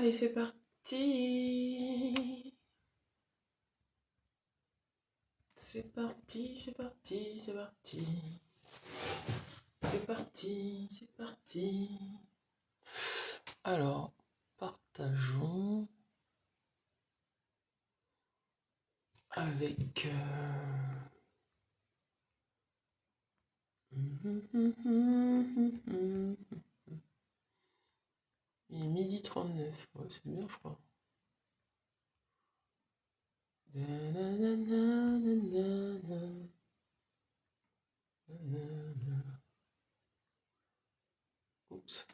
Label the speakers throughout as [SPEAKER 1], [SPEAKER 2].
[SPEAKER 1] Allez, c'est parti. C'est parti, c'est parti, c'est parti. C'est parti, c'est parti. Alors, partageons avec... Il est midi 39. Ouais, c'est bien, je crois. Oups.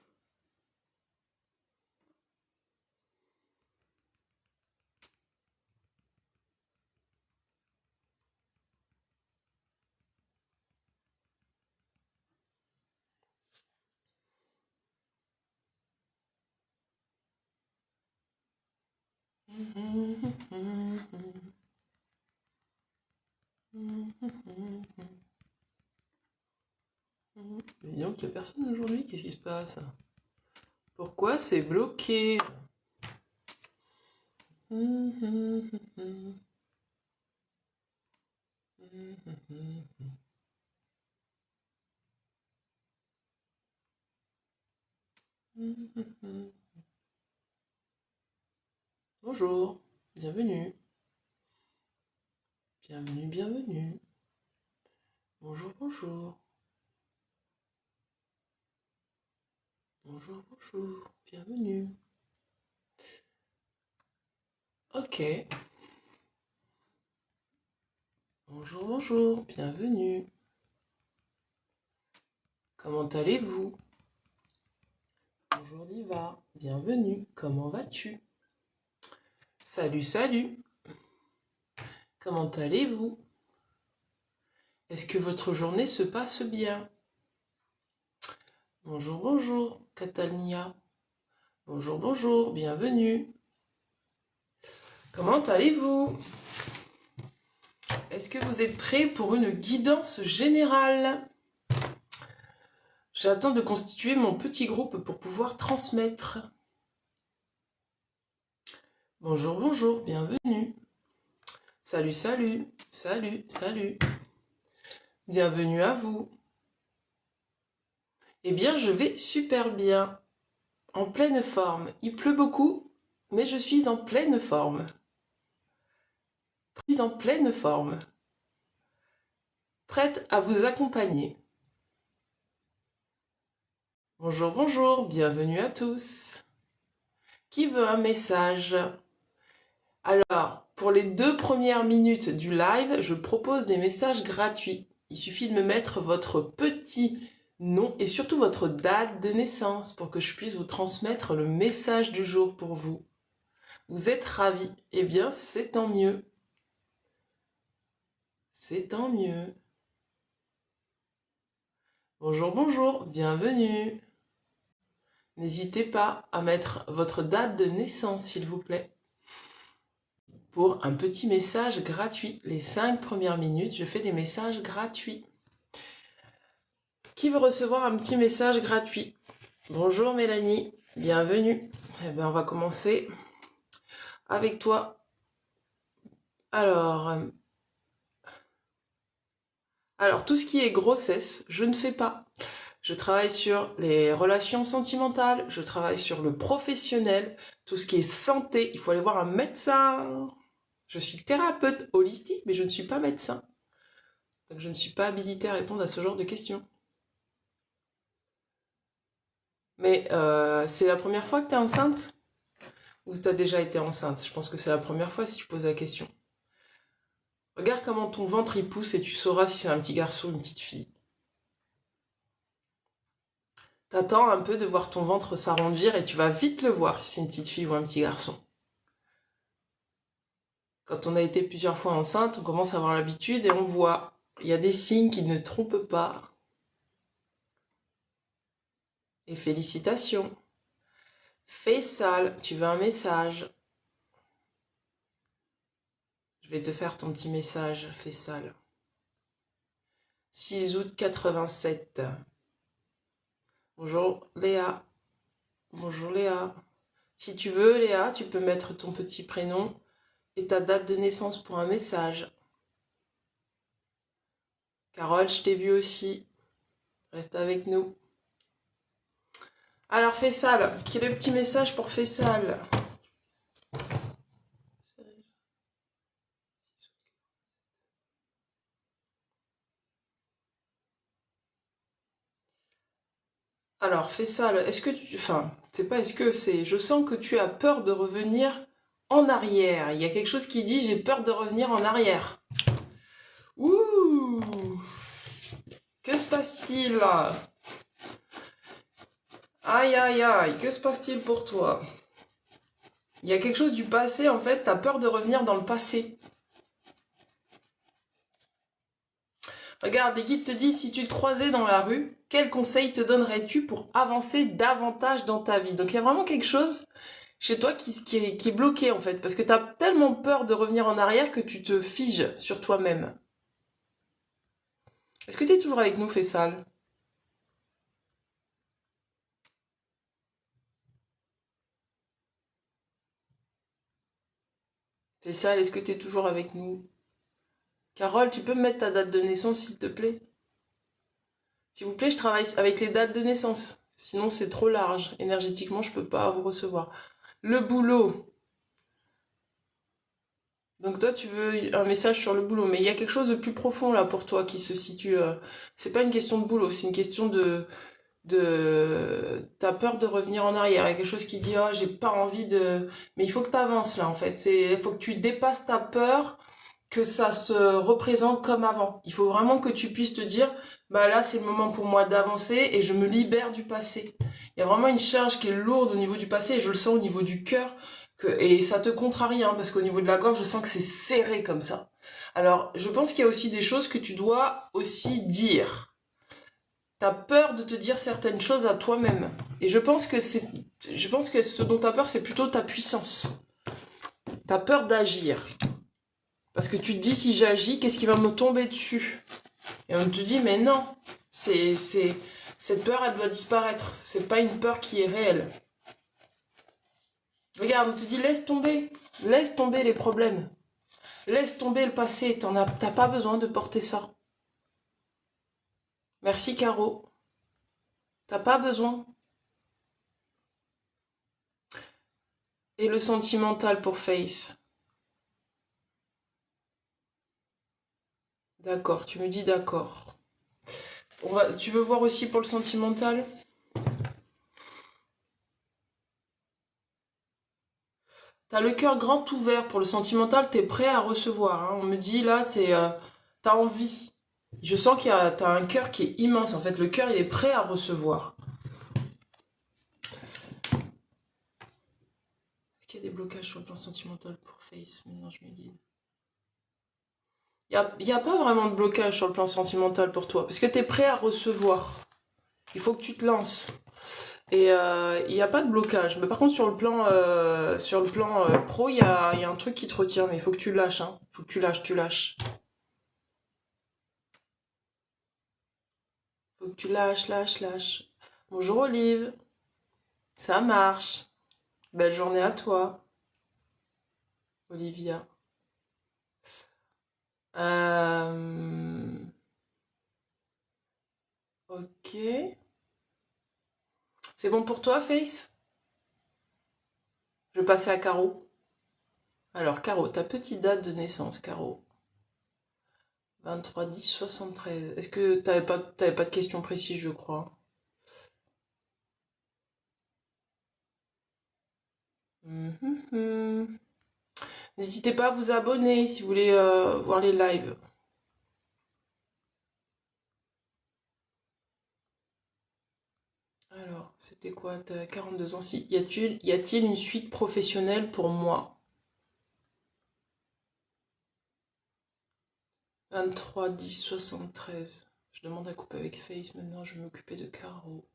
[SPEAKER 1] Mais dis donc, il n'y a personne aujourd'hui, qu'est-ce qui se passe? Pourquoi c'est bloqué? Bonjour, bienvenue. Bienvenue, bienvenue. Bonjour, bonjour. Bonjour, bonjour, bienvenue. Ok. Bonjour, bonjour, bienvenue. Comment allez-vous? Bonjour Diva, bienvenue. Comment vas-tu? Salut, salut. Comment allez-vous? Est-ce que votre journée se passe bien? Bonjour, bonjour, Catania. Bonjour, bonjour, bienvenue. Comment allez-vous? Est-ce que vous êtes prêts pour une guidance générale? J'attends de constituer mon petit groupe pour pouvoir transmettre. Bonjour, bonjour, bienvenue. Salut, salut, salut, salut. Bienvenue à vous. Eh bien, je vais super bien. En pleine forme. Il pleut beaucoup, mais je suis en pleine forme. Je suis en pleine forme. Prête à vous accompagner. Bonjour, bonjour, bienvenue à tous. Qui veut un message? Alors, pour les 2 premières minutes du live, je propose des messages gratuits. Il suffit de me mettre votre petit nom et surtout votre date de naissance pour que je puisse vous transmettre le message du jour pour vous. Vous êtes ravis? Eh bien, c'est tant mieux. C'est tant mieux. Bonjour, bonjour, bienvenue. N'hésitez pas à mettre votre date de naissance, s'il vous plaît, pour un petit message gratuit. Les 5 premières minutes, je fais des messages gratuits. Qui veut recevoir un petit message gratuit? Bonjour Mélanie, bienvenue. Eh bien, on va commencer avec toi. Alors, tout ce qui est grossesse, je ne fais pas. Je travaille sur les relations sentimentales, je travaille sur le professionnel, tout ce qui est santé, il faut aller voir un médecin. Je suis thérapeute holistique, mais je ne suis pas médecin. Donc je ne suis pas habilitée à répondre à ce genre de questions. Mais c'est la première fois que tu es enceinte? Ou tu as déjà été enceinte? Je pense que c'est la première fois si tu poses la question. Regarde comment ton ventre il pousse et tu sauras si c'est un petit garçon ou une petite fille. T'attends un peu de voir ton ventre s'arrondir et tu vas vite le voir si c'est une petite fille ou un petit garçon. Quand on a été plusieurs fois enceinte, on commence à avoir l'habitude et on voit. Il y a des signes qui ne trompent pas. Et félicitations. Faisal, tu veux un message? Je vais te faire ton petit message, Faisal. 6 août 87. Bonjour Léa. Bonjour Léa. Si tu veux, Léa, tu peux mettre ton petit prénom et ta date de naissance pour un message. Carole, je t'ai vu aussi. Reste avec nous. Alors, Fessal, quel est le petit message pour Fessal? Alors, Fessal, est-ce que tu... Enfin, c'est pas est-ce que c'est... Je sens que tu as peur de revenir en arrière. Il y a quelque chose qui dit j'ai peur de revenir en arrière. Ouh! Que se passe-t-il là? Aïe, aïe, aïe, que se passe-t-il pour toi? Il y a quelque chose du passé, en fait, t'as peur de revenir dans le passé. Regarde, les guides te disent, si tu te croisais dans la rue, quel conseil te donnerais-tu pour avancer davantage dans ta vie? Donc il y a vraiment quelque chose chez toi qui est bloqué, en fait, parce que t'as tellement peur de revenir en arrière que tu te figes sur toi-même. Est-ce que tu es toujours avec nous, Fessal? Fessal, est-ce que tu es toujours avec nous? Carole, tu peux me mettre ta date de naissance, s'il te plaît? S'il vous plaît, je travaille avec les dates de naissance. Sinon, c'est trop large. Énergétiquement, je peux pas vous recevoir. Le boulot. Donc toi, tu veux un message sur le boulot. Mais il y a quelque chose de plus profond là pour toi qui se situe. C'est pas une question de boulot, c'est une question t'as peur de revenir en arrière. Il y a quelque chose qui dit, oh, j'ai pas envie de... Mais il faut que tu avances là, en fait. Il faut que tu dépasses ta peur, que ça se représente comme avant. Il faut vraiment que tu puisses te dire, bah là, c'est le moment pour moi d'avancer et je me libère du passé. Il y a vraiment une charge qui est lourde au niveau du passé et je le sens au niveau du cœur. Et ça te contrarie, hein, parce qu'au niveau de la gorge, je sens que c'est serré comme ça. Alors, je pense qu'il y a aussi des choses que tu dois aussi dire. T'as peur de te dire certaines choses à toi-même. Et je pense que ce dont t'as peur, c'est plutôt ta puissance. T'as peur d'agir. Parce que tu te dis, si j'agis, qu'est-ce qui va me tomber dessus? Et on te dit, mais non, cette peur, elle doit disparaître. C'est pas une peur qui est réelle. Regarde, on te dit, laisse tomber les problèmes. Laisse tomber le passé, t'as pas besoin de porter ça. Merci Caro. T'as pas besoin. Et le sentimental pour Face. D'accord, tu me dis d'accord. Tu veux voir aussi pour le sentimental? T'as le cœur grand ouvert pour le sentimental, t'es prêt à recevoir, hein. On me dit là, t'as envie. Je sens t'as un cœur qui est immense. En fait, le cœur, il est prêt à recevoir. Est-ce qu'il y a des blocages sur le plan sentimental pour Face? Maintenant, je me guide. Il y a pas vraiment de blocage sur le plan sentimental pour toi, parce que t'es prêt à recevoir. Il faut que tu te lances. Et il n'y a pas de blocage. Mais par contre, sur le plan pro, il y a un truc qui te retient, mais il faut que tu lâches, hein. Il faut que tu lâches. Faut que tu lâches. Bonjour Olive. Ça marche. Belle journée à toi, Olivia. Ok. C'est bon pour toi, Face? Je vais passer à Caro. Alors, Caro, ta petite date de naissance, Caro. 23/10/73. Est-ce que t'avais pas de questions précises, je crois? Mhm. N'hésitez pas à vous abonner si vous voulez voir les lives. Alors, c'était quoi? T'as 42 ans. Si, y a-t-il une suite professionnelle pour moi? 23/10/73. Je demande à couper avec Face. Maintenant, je vais m'occuper de Caro.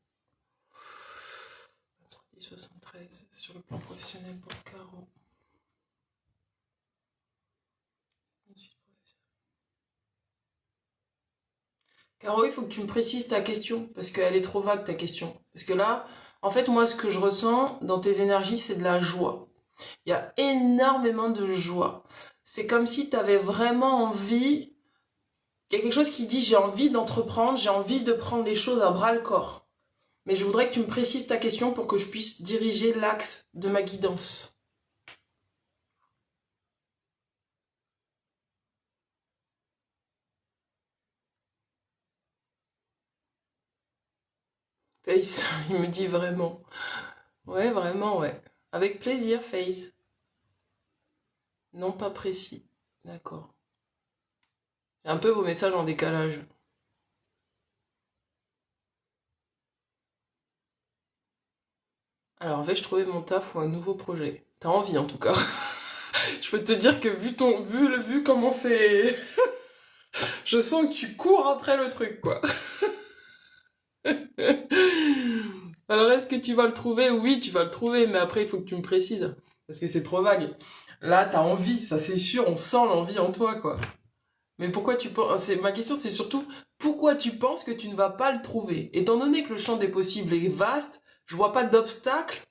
[SPEAKER 1] 23/10/73. Sur le plan professionnel pour Caro. Caro, il faut que tu me précises ta question, parce qu'elle est trop vague ta question. Parce que là, en fait, moi, ce que je ressens dans tes énergies, c'est de la joie. Il y a énormément de joie. C'est comme si tu avais vraiment envie. Il y a quelque chose qui dit j'ai envie d'entreprendre, j'ai envie de prendre les choses à bras le corps. Mais je voudrais que tu me précises ta question pour que je puisse diriger l'axe de ma guidance. Face, il me dit vraiment. Ouais, vraiment, ouais. Avec plaisir, Face. Non, pas précis. D'accord. J'ai un peu vos messages en décalage. Alors, vais-je trouver mon taf ou un nouveau projet? T'as envie en tout cas. Je peux te dire que vu comment c'est, je sens que tu cours après le truc quoi. Alors est-ce que tu vas le trouver? Oui, tu vas le trouver, mais après il faut que tu me précises parce que c'est trop vague. Là, t'as envie, ça c'est sûr, on sent l'envie en toi quoi. Mais pourquoi tu penses, ma question c'est surtout pourquoi tu penses que tu ne vas pas le trouver? Étant donné que le champ des possibles est vaste, je vois pas d'obstacle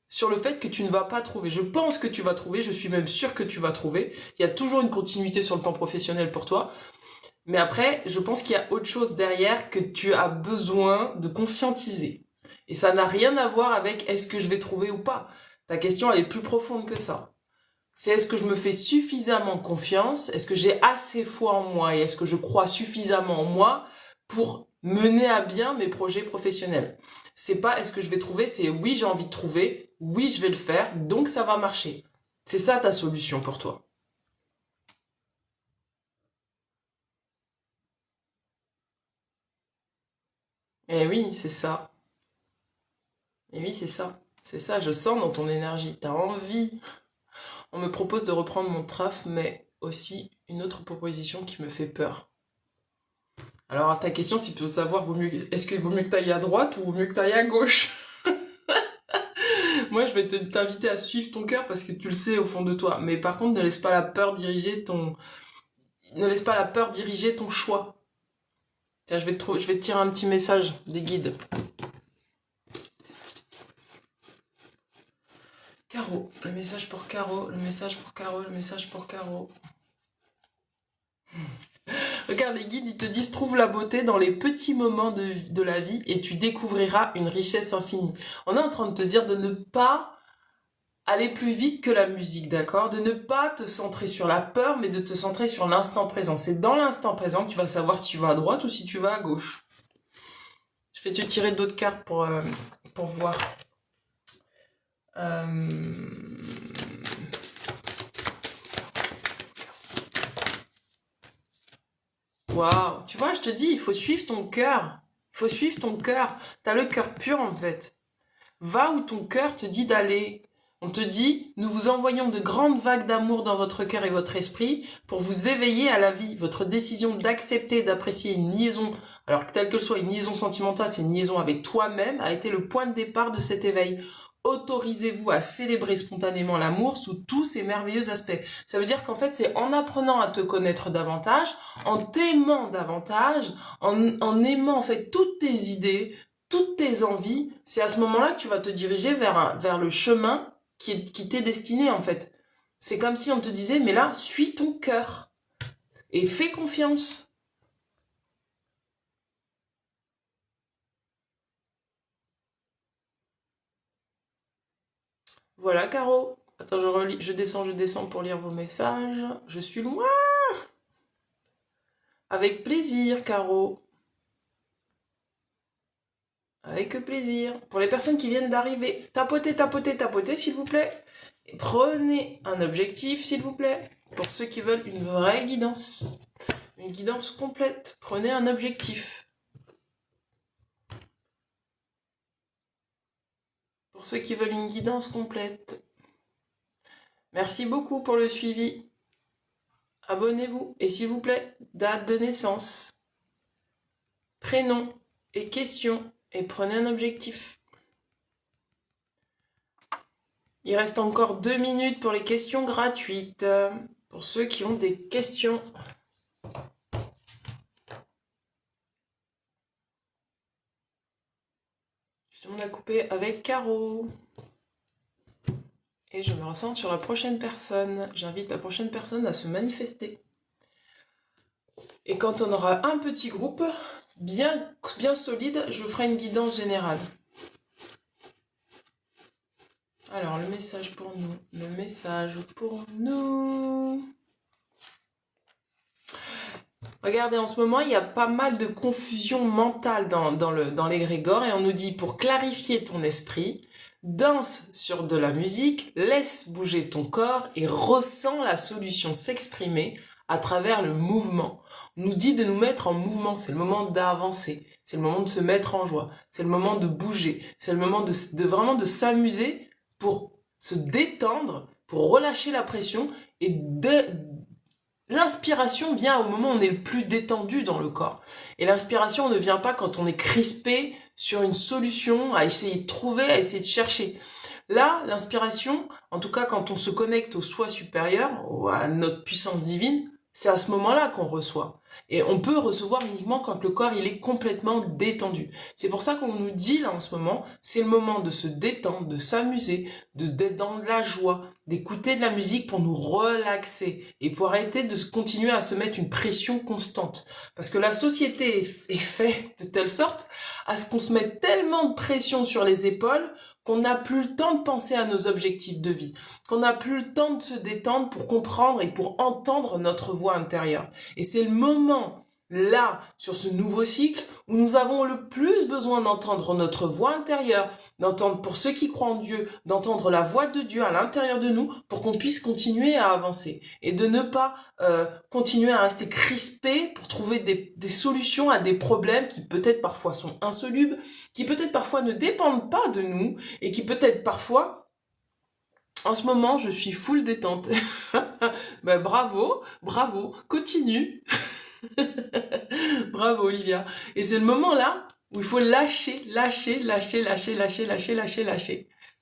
[SPEAKER 1] sur le fait que tu ne vas pas trouver. Je pense que tu vas trouver, je suis même sûre que tu vas trouver. Il y a toujours une continuité sur le plan professionnel pour toi. Mais après, je pense qu'il y a autre chose derrière que tu as besoin de conscientiser. Et ça n'a rien à voir avec est-ce que je vais trouver ou pas. Ta question, elle est plus profonde que ça. C'est est-ce que je me fais suffisamment confiance? Est-ce que j'ai assez foi en moi? Et est-ce que je crois suffisamment en moi pour mener à bien mes projets professionnels? C'est pas est-ce que je vais trouver, c'est oui, j'ai envie de trouver, oui, je vais le faire, donc ça va marcher. C'est ça ta solution pour toi. Eh oui, c'est ça. Eh oui, c'est ça. C'est ça, je sens dans ton énergie. T'as envie. On me propose de reprendre mon traf, mais aussi une autre proposition qui me fait peur. Alors, ta question, c'est plutôt de savoir, est-ce qu'il vaut mieux que t'ailles à droite ou vaut mieux que t'ailles à gauche? Moi, je vais t'inviter à suivre ton cœur parce que tu le sais au fond de toi. Mais par contre, ne laisse pas la peur diriger ne laisse pas la peur diriger ton choix. Tiens, je vais te tirer un petit message des guides. Caro, le message pour Caro, le message pour Caro, le message pour Caro. Regarde, les guides, ils te disent trouve la beauté dans les petits moments de la vie et tu découvriras une richesse infinie. On est en train de te dire de ne pas aller plus vite que la musique, d'accord? De ne pas te centrer sur la peur, mais de te centrer sur l'instant présent. C'est dans l'instant présent que tu vas savoir si tu vas à droite ou si tu vas à gauche. Je vais te tirer d'autres cartes pour voir. Waouh, tu vois, je te dis, il faut suivre ton cœur. Il faut suivre ton cœur. T'as le cœur pur en fait. Va où ton cœur te dit d'aller. On te dit, nous vous envoyons de grandes vagues d'amour dans votre cœur et votre esprit pour vous éveiller à la vie. Votre décision d'accepter, d'apprécier une liaison, alors que telle que soit une liaison sentimentale, c'est une liaison avec toi-même, a été le point de départ de cet éveil. Autorisez-vous à célébrer spontanément l'amour sous tous ses merveilleux aspects. Ça veut dire qu'en fait, c'est en apprenant à te connaître davantage, en t'aimant davantage, en aimant en fait toutes tes idées, toutes tes envies, c'est à ce moment-là que tu vas te diriger vers le chemin qui t'est destiné en fait. C'est comme si on te disait, mais là, suis ton cœur et fais confiance. Voilà, Caro. Attends, je descends pour lire vos messages. Je suis loin. Avec plaisir, Caro. Avec plaisir. Pour les personnes qui viennent d'arriver, tapotez, tapotez, tapotez, s'il vous plaît. Et prenez un objectif, s'il vous plaît. Pour ceux qui veulent une vraie guidance. Une guidance complète. Prenez un objectif. Pour ceux qui veulent une guidance complète. Merci beaucoup pour le suivi. Abonnez-vous. Et s'il vous plaît, date de naissance, prénom et question. Et prenez un objectif. Il reste encore 2 minutes pour les questions gratuites. Pour ceux qui ont des questions. couper avec Caro. Et je me ressens sur la prochaine personne. J'invite la prochaine personne à se manifester. Et quand on aura un petit groupe bien solide, je ferai une guidance générale. Alors, le message pour nous. Le message pour nous. Regardez, en ce moment, il y a pas mal de confusion mentale dans l'égrégore et on nous dit pour clarifier ton esprit, danse sur de la musique, laisse bouger ton corps et ressens la solution s'exprimer à travers le mouvement. On nous dit de nous mettre en mouvement, c'est le moment d'avancer, c'est le moment de se mettre en joie, c'est le moment de bouger, c'est le moment de vraiment de s'amuser pour se détendre, pour relâcher la pression et l'inspiration vient au moment où on est le plus détendu dans le corps. Et l'inspiration ne vient pas quand on est crispé sur une solution, à essayer de trouver, à essayer de chercher. Là, l'inspiration, en tout cas quand on se connecte au soi supérieur, ou à notre puissance divine, c'est à ce moment-là qu'on reçoit. Et on peut recevoir uniquement quand le corps il est complètement détendu. C'est pour ça qu'on nous dit là en ce moment, c'est le moment de se détendre, de s'amuser, d'être dans la joie, d'écouter de la musique pour nous relaxer et pour arrêter de continuer à se mettre une pression constante. Parce que la société est faite de telle sorte à ce qu'on se mette tellement de pression sur les épaules qu'on n'a plus le temps de penser à nos objectifs de vie, qu'on n'a plus le temps de se détendre pour comprendre et pour entendre notre voix intérieure. Et c'est le moment, là, sur ce nouveau cycle, où nous avons le plus besoin d'entendre notre voix intérieure, d'entendre, pour ceux qui croient en Dieu, d'entendre la voix de Dieu à l'intérieur de nous pour qu'on puisse continuer à avancer et de ne pas continuer à rester crispé pour trouver des solutions à des problèmes qui peut-être parfois sont insolubles, qui peut-être parfois ne dépendent pas de nous et qui peut-être parfois, en ce moment, je suis full détente. Ben, bravo, continue. Bravo Olivia. Et c'est le moment là où il faut lâcher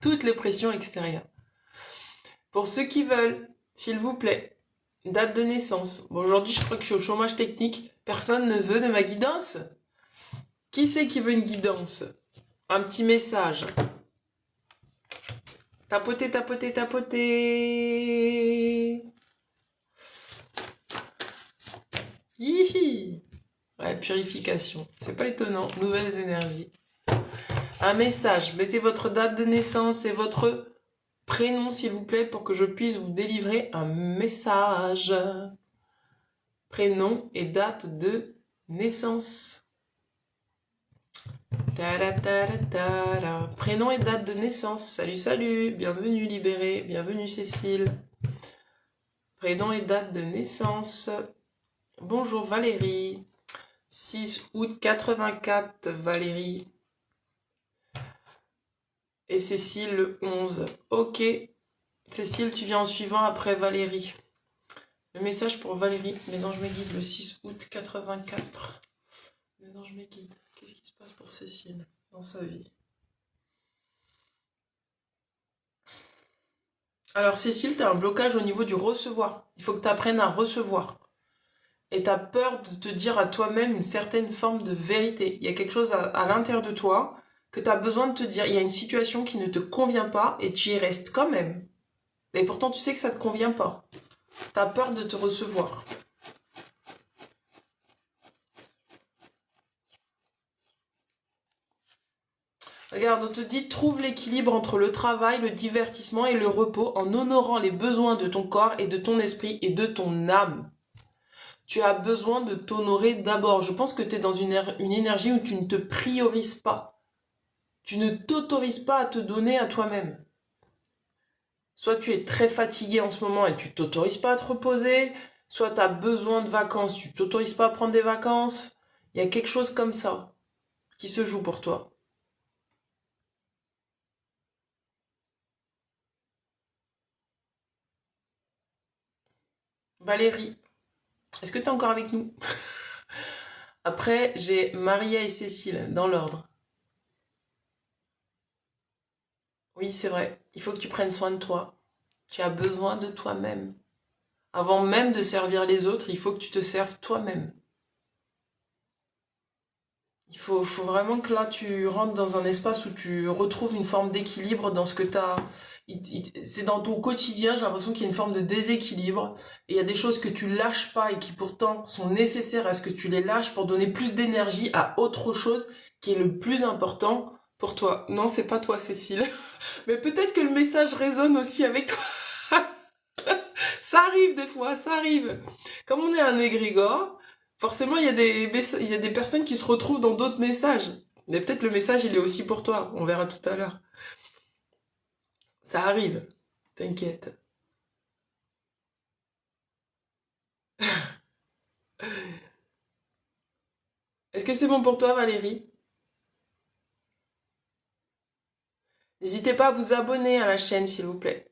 [SPEAKER 1] toutes les pressions extérieures. Pour ceux qui veulent, s'il vous plaît, date de naissance. Bon, aujourd'hui, je crois que je suis au chômage technique. Personne ne veut de ma guidance. Qui c'est qui veut une guidance? Un petit message. Tapotez. Hihi. Ouais, purification. C'est pas étonnant. Nouvelles énergies. Un message. Mettez votre date de naissance et votre prénom, s'il vous plaît, pour que je puisse vous délivrer un message. Prénom et date de naissance. Prénom et date de naissance. Salut. Bienvenue Libéré. Bienvenue Cécile. Prénom et date de naissance. Bonjour Valérie. 6 août 84, Valérie. Et Cécile le 11. Ok. Cécile, tu viens en suivant après Valérie. Le message pour Valérie. Mes anges me guident le 6 août 84. Mes anges me guident. Qu'est-ce qui se passe pour Cécile dans sa vie? Alors Cécile, tu as un blocage au niveau du recevoir. Il faut que tu apprennes à recevoir. Et tu as peur de te dire à toi-même une certaine forme de vérité. Il y a quelque chose à l'intérieur de toi que tu as besoin de te dire. Il y a une situation qui ne te convient pas et tu y restes quand même. Et pourtant, tu sais que ça ne te convient pas. Tu as peur de te recevoir. Regarde, on te dit, trouve l'équilibre entre le travail, le divertissement et le repos en honorant les besoins de ton corps et de ton esprit et de ton âme. Tu as besoin de t'honorer d'abord. Je pense que tu es dans une énergie où tu ne te priorises pas. Tu ne t'autorises pas à te donner à toi-même. Soit tu es très fatigué en ce moment et tu t'autorises pas à te reposer, soit tu as besoin de vacances, tu t'autorises pas à prendre des vacances. Il y a quelque chose comme ça qui se joue pour toi. Valérie, est-ce que tu es encore avec nous? Après, j'ai Maria et Cécile dans l'ordre. Oui, c'est vrai. Il faut que tu prennes soin de toi. Tu as besoin de toi-même. Avant même de servir les autres, il faut que tu te serves toi-même. Il faut vraiment que là, tu rentres dans un espace où tu retrouves une forme d'équilibre dans ce que tu as. C'est dans ton quotidien, j'ai l'impression qu'il y a une forme de déséquilibre. Et il y a des choses que tu lâches pas et qui pourtant sont nécessaires à ce que tu les lâches pour donner plus d'énergie à autre chose qui est le plus important pour toi. Non, c'est pas toi, Cécile. Mais peut-être que le message résonne aussi avec toi. Ça arrive des fois, ça arrive. Comme on est un égrégore, forcément il y a des personnes qui se retrouvent dans d'autres messages. Mais peut-être le message il est aussi pour toi, on verra tout à l'heure. Ça arrive, t'inquiète. Est-ce que c'est bon pour toi Valérie? N'hésitez pas à vous abonner à la chaîne s'il vous plaît.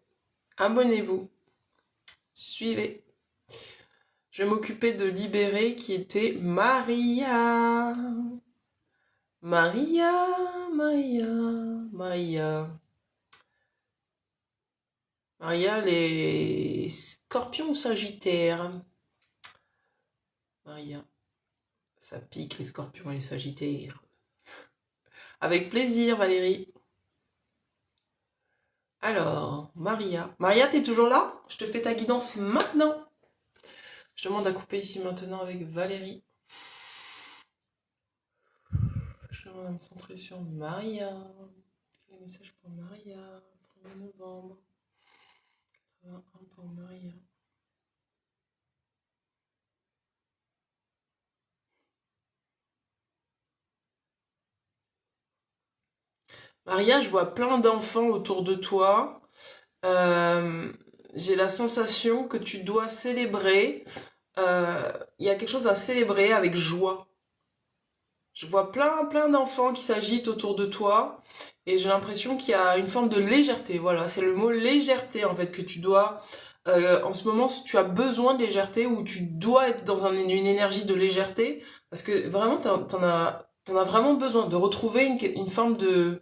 [SPEAKER 1] Abonnez-vous, suivez. Je vais m'occuper de libérer qui était Maria. Maria, Maria, Maria. Maria, les scorpions ou sagittaires? Maria, ça pique les scorpions et les sagittaires. Avec plaisir, Valérie. Alors, Maria. Maria, t'es toujours là? Je te fais ta guidance maintenant. Je demande à couper ici maintenant avec Valérie. Je demande à me centrer sur Maria. Quel message pour Maria? 1er novembre. 81 pour Maria. Maria, je vois plein d'enfants autour de toi. Euh, j'ai la sensation que tu dois célébrer. Il y a quelque chose à célébrer avec joie. Je vois plein d'enfants qui s'agitent autour de toi et j'ai l'impression qu'il y a une forme de légèreté. Voilà, c'est le mot légèreté en fait que tu dois. En ce moment, tu as besoin de légèreté ou tu dois être dans une énergie de légèreté parce que vraiment, t'en as vraiment besoin de retrouver une forme de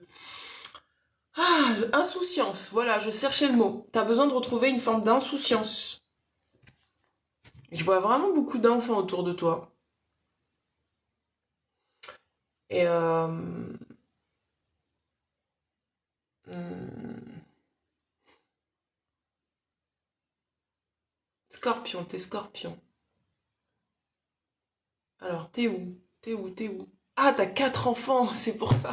[SPEAKER 1] insouciance. Voilà, je cherchais le mot. T'as besoin de retrouver une forme d'insouciance. Je vois vraiment beaucoup d'enfants autour de toi. Et hmm, Scorpion, t'es scorpion. Alors, t'es où? T'es où? T'es où? Ah, t'as 4 enfants, c'est pour ça.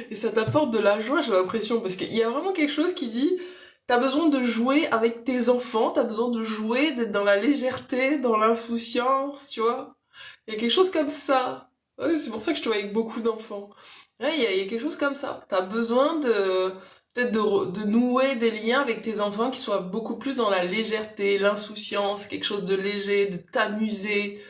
[SPEAKER 1] Et ça t'apporte de la joie, j'ai l'impression, parce qu'il y a vraiment quelque chose qui dit, t'as besoin de jouer avec tes enfants, t'as besoin de jouer, d'être dans la légèreté, dans l'insouciance, tu vois. Il y a quelque chose comme ça. Ouais, c'est pour ça que je te vois avec beaucoup d'enfants. Ouais, il y a quelque chose comme ça. T'as besoin de peut-être de nouer des liens avec tes enfants qui soient beaucoup plus dans la légèreté, l'insouciance, quelque chose de léger, de t'amuser.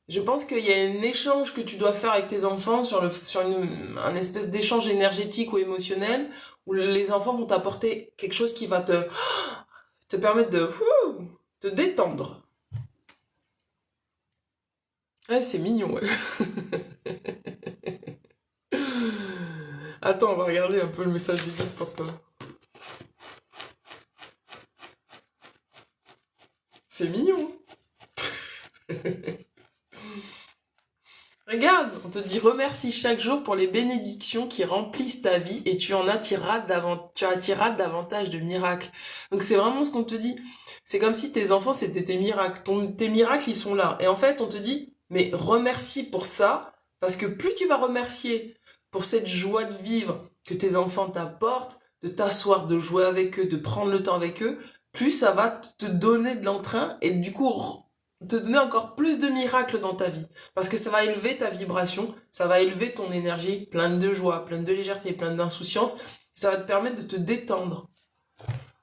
[SPEAKER 1] Je pense qu'il y a un échange que tu dois faire avec tes enfants sur un espèce d'échange énergétique ou émotionnel où les enfants vont t'apporter quelque chose qui va te permettre de te détendre. Ouais, c'est mignon, ouais. Attends, on va regarder un peu le message divin pour toi. C'est mignon. Regarde, on te dit remercie chaque jour pour les bénédictions qui remplissent ta vie et tu attireras davantage de miracles. Donc c'est vraiment ce qu'on te dit. C'est comme si tes enfants c'était tes miracles. Tes miracles ils sont là. Et en fait on te dit mais remercie pour ça parce que plus tu vas remercier pour cette joie de vivre que tes enfants t'apportent, de t'asseoir, de jouer avec eux, de prendre le temps avec eux, plus ça va te donner de l'entrain et du coup te donner encore plus de miracles dans ta vie. Parce que ça va élever ta vibration, ça va élever ton énergie pleine de joie, pleine de légèreté, pleine d'insouciance. Ça va te permettre de te détendre.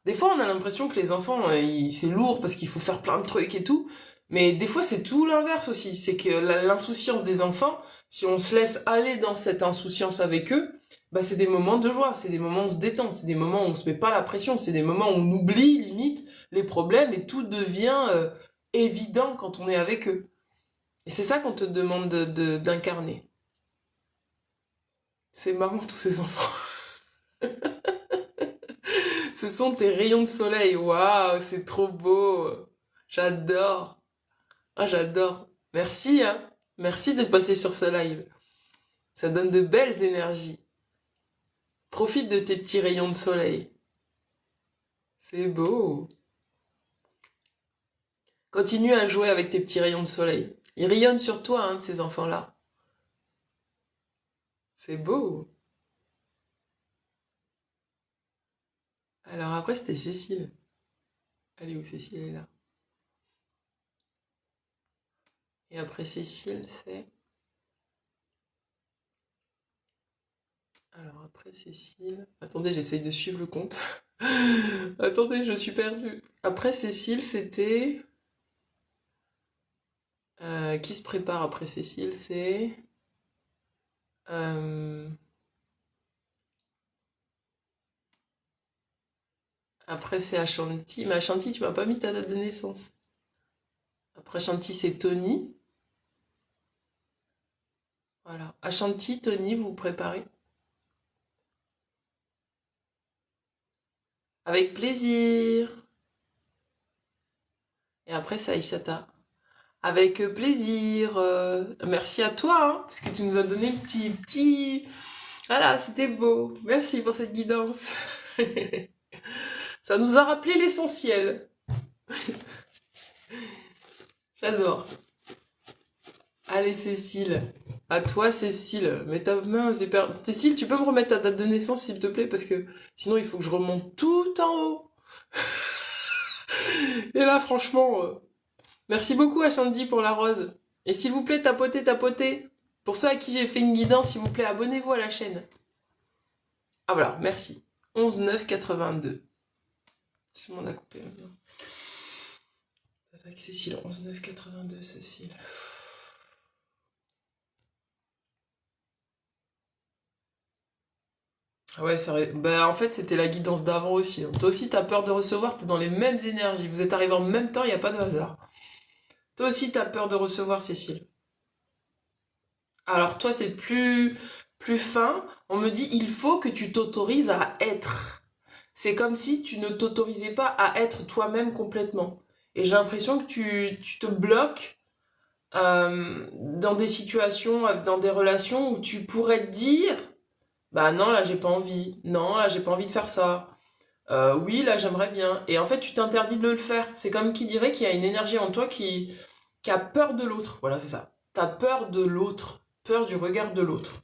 [SPEAKER 1] Des fois, on a l'impression que les enfants, c'est lourd parce qu'il faut faire plein de trucs et tout. Mais des fois, c'est tout l'inverse aussi. C'est que l'insouciance des enfants, si on se laisse aller dans cette insouciance avec eux, bah, c'est des moments de joie, c'est des moments où on se détend, c'est des moments où on se met pas la pression, c'est des moments où on oublie limite les problèmes et tout devient évident quand on est avec eux. Et c'est ça qu'on te demande d'incarner. C'est marrant tous ces enfants. Ce sont tes rayons de soleil. Waouh, c'est trop beau. J'adore. Ah, j'adore. Merci, hein. Merci d'être passé sur ce live. Ça donne de belles énergies. Profite de tes petits rayons de soleil. C'est beau. Continue à jouer avec tes petits rayons de soleil. Ils rayonnent sur toi, hein, de ces enfants-là. C'est beau. Alors après, c'était Cécile. Elle est où, Cécile? Elle est là. Et après Cécile, c'est... Alors après Cécile... Attendez, j'essaye de suivre le compte. Attendez, je suis perdue. Après Cécile, c'était... qui se prépare après Cécile, c'est... Après c'est Ashanti. Mais Ashanti, tu m'as pas mis ta date de naissance. Après Ashanti, c'est Tony. Voilà. Ashanti, Tony, vous vous préparez? Avec plaisir. Et après c'est Aïssata. Avec plaisir. Merci à toi, hein, parce que tu nous as donné un petit... Voilà, c'était beau. Merci pour cette guidance. Ça nous a rappelé l'essentiel. J'adore. Allez, Cécile. À toi, Cécile. Mais ta main, j'ai perdu. Cécile, tu peux me remettre ta date de naissance, s'il te plaît, parce que sinon, il faut que je remonte tout en haut. Et là, franchement, merci beaucoup à Shandy pour la rose. Et s'il vous plaît, tapotez, tapotez. Pour ceux à qui j'ai fait une guidance, s'il vous plaît, abonnez-vous à la chaîne. Ah voilà, merci. 11 9 82. Tout le monde a coupé maintenant. Avec Cécile, 11 9 82, Cécile. Ah ouais, ça bah, en fait, c'était la guidance d'avant aussi, hein. Toi aussi, t'as peur de recevoir, t'es dans les mêmes énergies. Vous êtes arrivés en même temps, il n'y a pas de hasard. Toi aussi, t'as peur de recevoir, Cécile. Alors, toi, c'est plus fin. On me dit, il faut que tu t'autorises à être. C'est comme si tu ne t'autorisais pas à être toi-même complètement. Et j'ai l'impression que tu te bloques dans des situations, dans des relations où tu pourrais te dire, bah non, là j'ai pas envie, non, là j'ai pas envie de faire ça, oui, là j'aimerais bien. Et en fait, tu t'interdis de le faire. C'est comme qui dirait qu'il y a une énergie en toi qui a peur de l'autre. Voilà, c'est ça. T'as peur de l'autre, peur du regard de l'autre.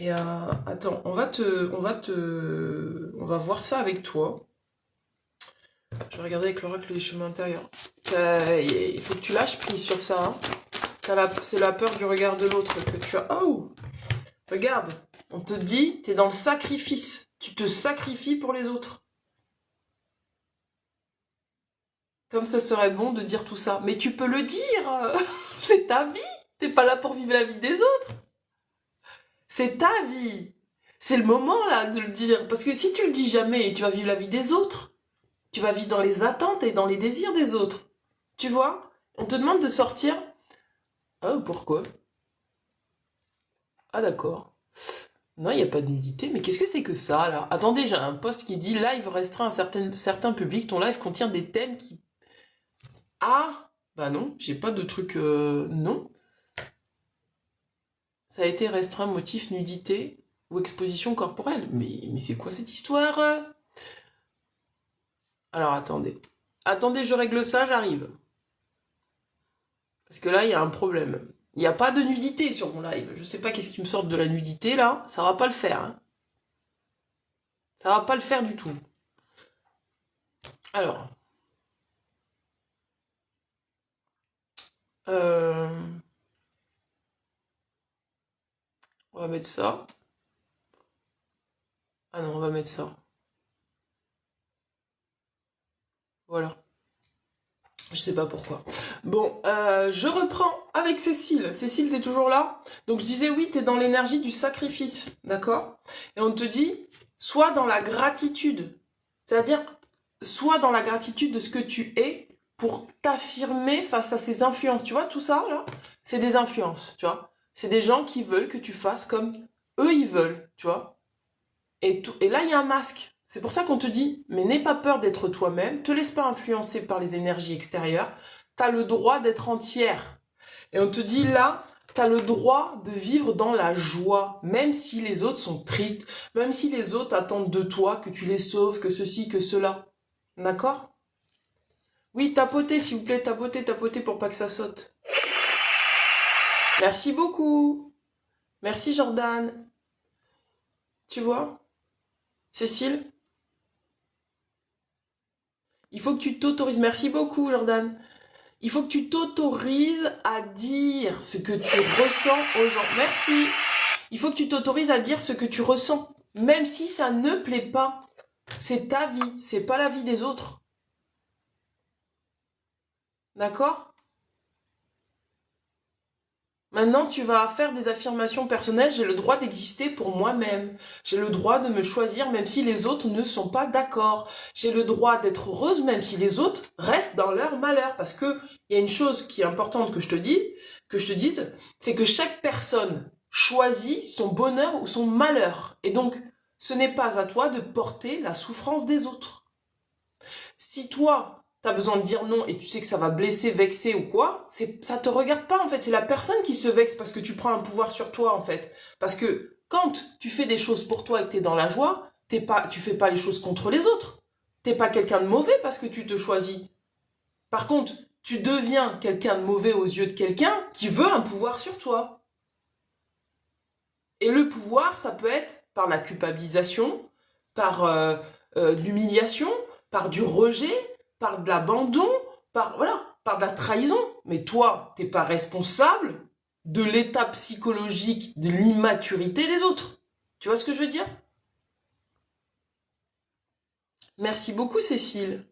[SPEAKER 1] Et attends, on va voir ça avec toi. Je vais regarder avec l'oracle des chemins intérieurs. Il faut que tu lâches prise sur ça, hein. C'est la peur du regard de l'autre que tu as. Oh! Regarde, on te dit, t'es dans le sacrifice. Tu te sacrifies pour les autres. Comme ça serait bon de dire tout ça. Mais tu peux le dire. C'est ta vie. T'es pas là pour vivre la vie des autres. C'est ta vie. C'est le moment là de le dire. Parce que si tu le dis jamais, tu vas vivre la vie des autres. Tu vas vivre dans les attentes et dans les désirs des autres. Tu vois? On te demande de sortir. Ah, pourquoi? Ah, d'accord. Non, il n'y a pas de nudité. Mais qu'est-ce que c'est que ça, là? Attendez, j'ai un post qui dit live restreint à certains publics. Ton live contient des thèmes qui... Ah! Bah non, j'ai pas de truc... non. Ça a été restreint motif nudité ou exposition corporelle. Mais c'est quoi cette histoire? Alors, attendez. Attendez, je règle ça, j'arrive. Parce que là, il y a un problème. Il n'y a pas de nudité sur mon live. Je sais pas qu'est-ce qui me sort de la nudité, là. Ça va pas le faire, hein. Ça va pas le faire du tout. Alors. On va mettre ça. Ah non, on va mettre ça. Voilà. Je sais pas pourquoi. Bon, je reprends avec Cécile. Cécile, t'es toujours là? Donc je disais oui, t'es dans l'énergie du sacrifice, d'accord? Et on te dit, sois dans la gratitude. C'est-à-dire, sois dans la gratitude de ce que tu es pour t'affirmer face à ces influences. Tu vois, tout ça, là, c'est des influences, tu vois? C'est des gens qui veulent que tu fasses comme eux, ils veulent, tu vois? Et là, il y a un masque. C'est pour ça qu'on te dit, mais n'aie pas peur d'être toi-même, te laisse pas influencer par les énergies extérieures, t'as le droit d'être entière. Et on te dit là, t'as le droit de vivre dans la joie, même si les autres sont tristes, même si les autres attendent de toi que tu les sauves, que ceci, que cela. D'accord? Oui, tapotez, s'il vous plaît, tapotez pour pas que ça saute. Merci beaucoup. Merci Jordan. Tu vois? Cécile? Il faut que tu t'autorises. Merci beaucoup Jordan. Il faut que tu t'autorises à dire ce que tu ressens aux gens. Merci. Il faut que tu t'autorises à dire ce que tu ressens, même si ça ne plaît pas. C'est ta vie, c'est pas la vie des autres. D'accord? Maintenant, tu vas faire des affirmations personnelles. J'ai le droit d'exister pour moi-même. J'ai le droit de me choisir même si les autres ne sont pas d'accord. J'ai le droit d'être heureuse même si les autres restent dans leur malheur. Parce que il y a une chose qui est importante que je te dise, c'est que chaque personne choisit son bonheur ou son malheur. Et donc, ce n'est pas à toi de porter la souffrance des autres. Si toi, t'as besoin de dire non et tu sais que ça va blesser, vexer ou quoi, ça te regarde pas en fait. C'est la personne qui se vexe parce que tu prends un pouvoir sur toi en fait. Parce que quand tu fais des choses pour toi et que t'es dans la joie, tu fais pas les choses contre les autres. T'es pas quelqu'un de mauvais parce que tu te choisis. Par contre, tu deviens quelqu'un de mauvais aux yeux de quelqu'un qui veut un pouvoir sur toi. Et le pouvoir, ça peut être par la culpabilisation, par l'humiliation, par du rejet, par de l'abandon, par de la trahison. Mais toi, t'es pas responsable de l'état psychologique, de l'immaturité des autres. Tu vois ce que je veux dire? Merci beaucoup, Cécile.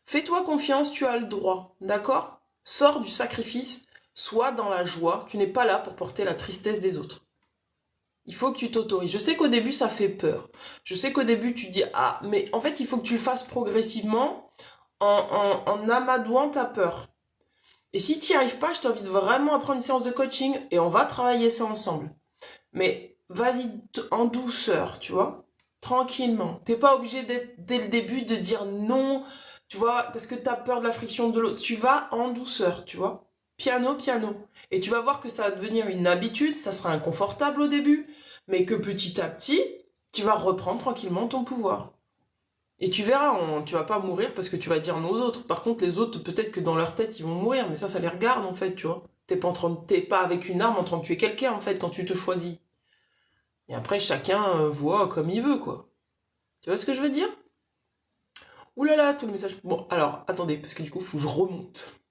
[SPEAKER 1] Fais-toi confiance, tu as le droit, d'accord? Sors du sacrifice, sois dans la joie. Tu n'es pas là pour porter la tristesse des autres. Il faut que tu t'autorises. Je sais qu'au début, ça fait peur. Je sais qu'au début, tu te dis, ah, mais en fait, il faut que tu le fasses progressivement en amadouant ta peur. Et si tu n'y arrives pas, je t'invite vraiment à prendre une séance de coaching et on va travailler ça ensemble. Mais vas-y en douceur, tu vois, tranquillement. T'es pas obligé d'être dès le début de dire non, tu vois, parce que t'as peur de la friction de l'autre. Tu vas en douceur, tu vois. Piano, piano. Et tu vas voir que ça va devenir une habitude, ça sera inconfortable au début, mais que petit à petit, tu vas reprendre tranquillement ton pouvoir. Et tu verras, tu vas pas mourir parce que tu vas dire non aux autres. Par contre, les autres, peut-être que dans leur tête, ils vont mourir, mais ça les regarde en fait, tu vois. T'es pas avec une arme en train de tuer quelqu'un en fait quand tu te choisis. Et après, chacun voit comme il veut, quoi. Tu vois ce que je veux dire? Ouh là là, tout le message. Bon, alors, attendez, parce que du coup, faut que je remonte.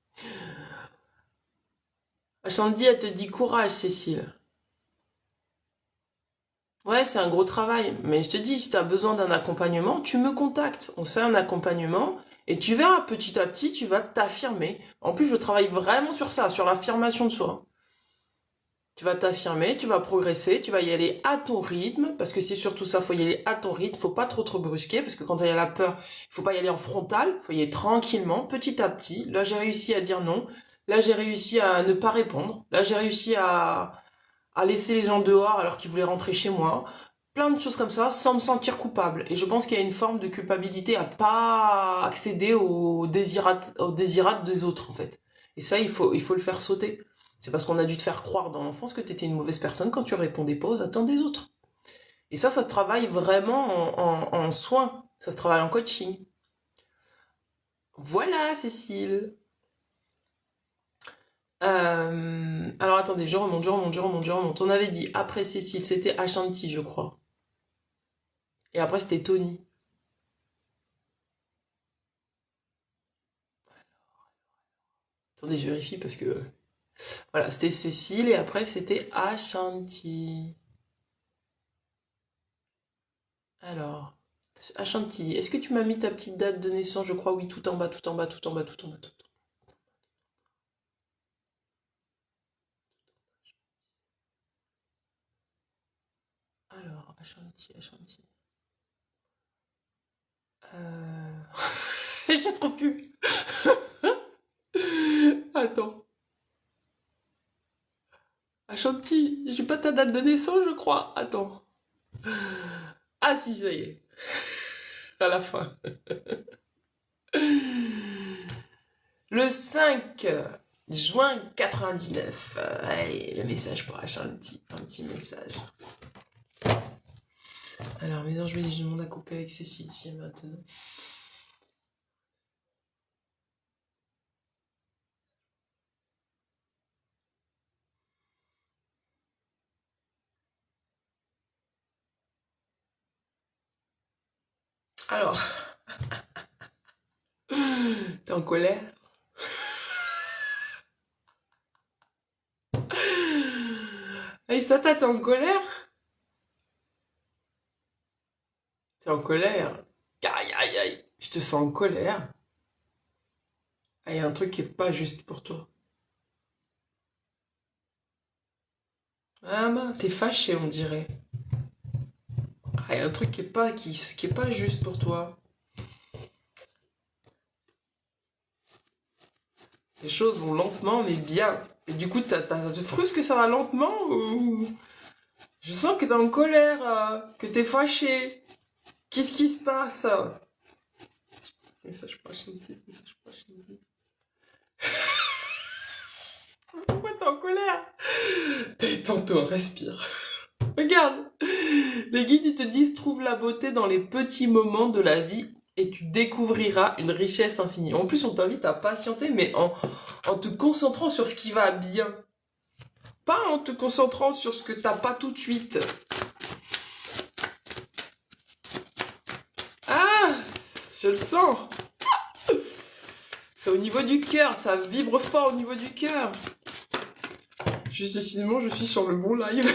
[SPEAKER 1] Shandy, elle te dit courage, Cécile. Ouais, c'est un gros travail. Mais je te dis, si tu as besoin d'un accompagnement, tu me contactes. On fait un accompagnement et tu verras petit à petit, tu vas t'affirmer. En plus, je travaille vraiment sur ça, sur l'affirmation de soi. Tu vas t'affirmer, tu vas progresser, tu vas y aller à ton rythme, parce que c'est surtout ça, faut y aller à ton rythme, faut pas trop brusquer, parce que quand il y a la peur, il faut pas y aller en frontal, faut y aller tranquillement, petit à petit. Là, j'ai réussi à dire non. Là, j'ai réussi à ne pas répondre. Là, j'ai réussi à laisser les gens dehors alors qu'ils voulaient rentrer chez moi. Plein de choses comme ça, sans me sentir coupable. Et je pense qu'il y a une forme de culpabilité à pas accéder aux désirats des autres, en fait. Et ça, il faut le faire sauter. C'est parce qu'on a dû te faire croire dans l'enfance que tu étais une mauvaise personne quand tu répondais pas aux attentes des autres. Et ça se travaille vraiment en soins. Ça se travaille en coaching. Voilà, Cécile. Alors attendez, je remonte. On avait dit après Cécile, c'était Ashanti, je crois. Et après, c'était Tony. Attendez, je vérifie parce que... Voilà, c'était Cécile et après, c'était Ashanti. Alors, Ashanti, est-ce que tu m'as mis ta petite date de naissance? Je crois, oui, tout en bas, tout en bas, tout en bas, tout en bas, tout en bas. Alors, Ashanti. Je trouve plus. Attends. Ashanti, j'ai pas ta date de naissance, je crois. Attends. Ah si, ça y est. À la fin. Le 5 juin 99. Allez, le message pour acheter un petit message. Alors, Maison Jouée, je demande à couper avec Cécile ici maintenant. Alors, t'es en colère? Hey, ça t'es en colère? T'es en colère? Aïe, aïe, aïe. Je te sens en colère. Ah, il y a un truc qui est pas juste pour toi. Ah, mince, t'es fâché, on dirait. Ah, il y a un truc qui est pas juste pour toi. Les choses vont lentement, mais bien. Et du coup, ça te frustre que ça va lentement ou... Je sens que t'es en colère, que t'es fâché. Qu'est-ce qui se passe? Message pas chanté, message pas chanté. Pourquoi t'es en colère? Détends-toi, respire. Regarde, les guides ils te disent trouve la beauté dans les petits moments de la vie et tu découvriras une richesse infinie. En plus, on t'invite à patienter, mais en te concentrant sur ce qui va bien. Pas en te concentrant sur ce que t'as pas tout de suite. Ah, je le sens. C'est au niveau du cœur, ça vibre fort au niveau du cœur. Juste décidément, je suis sur le bon live.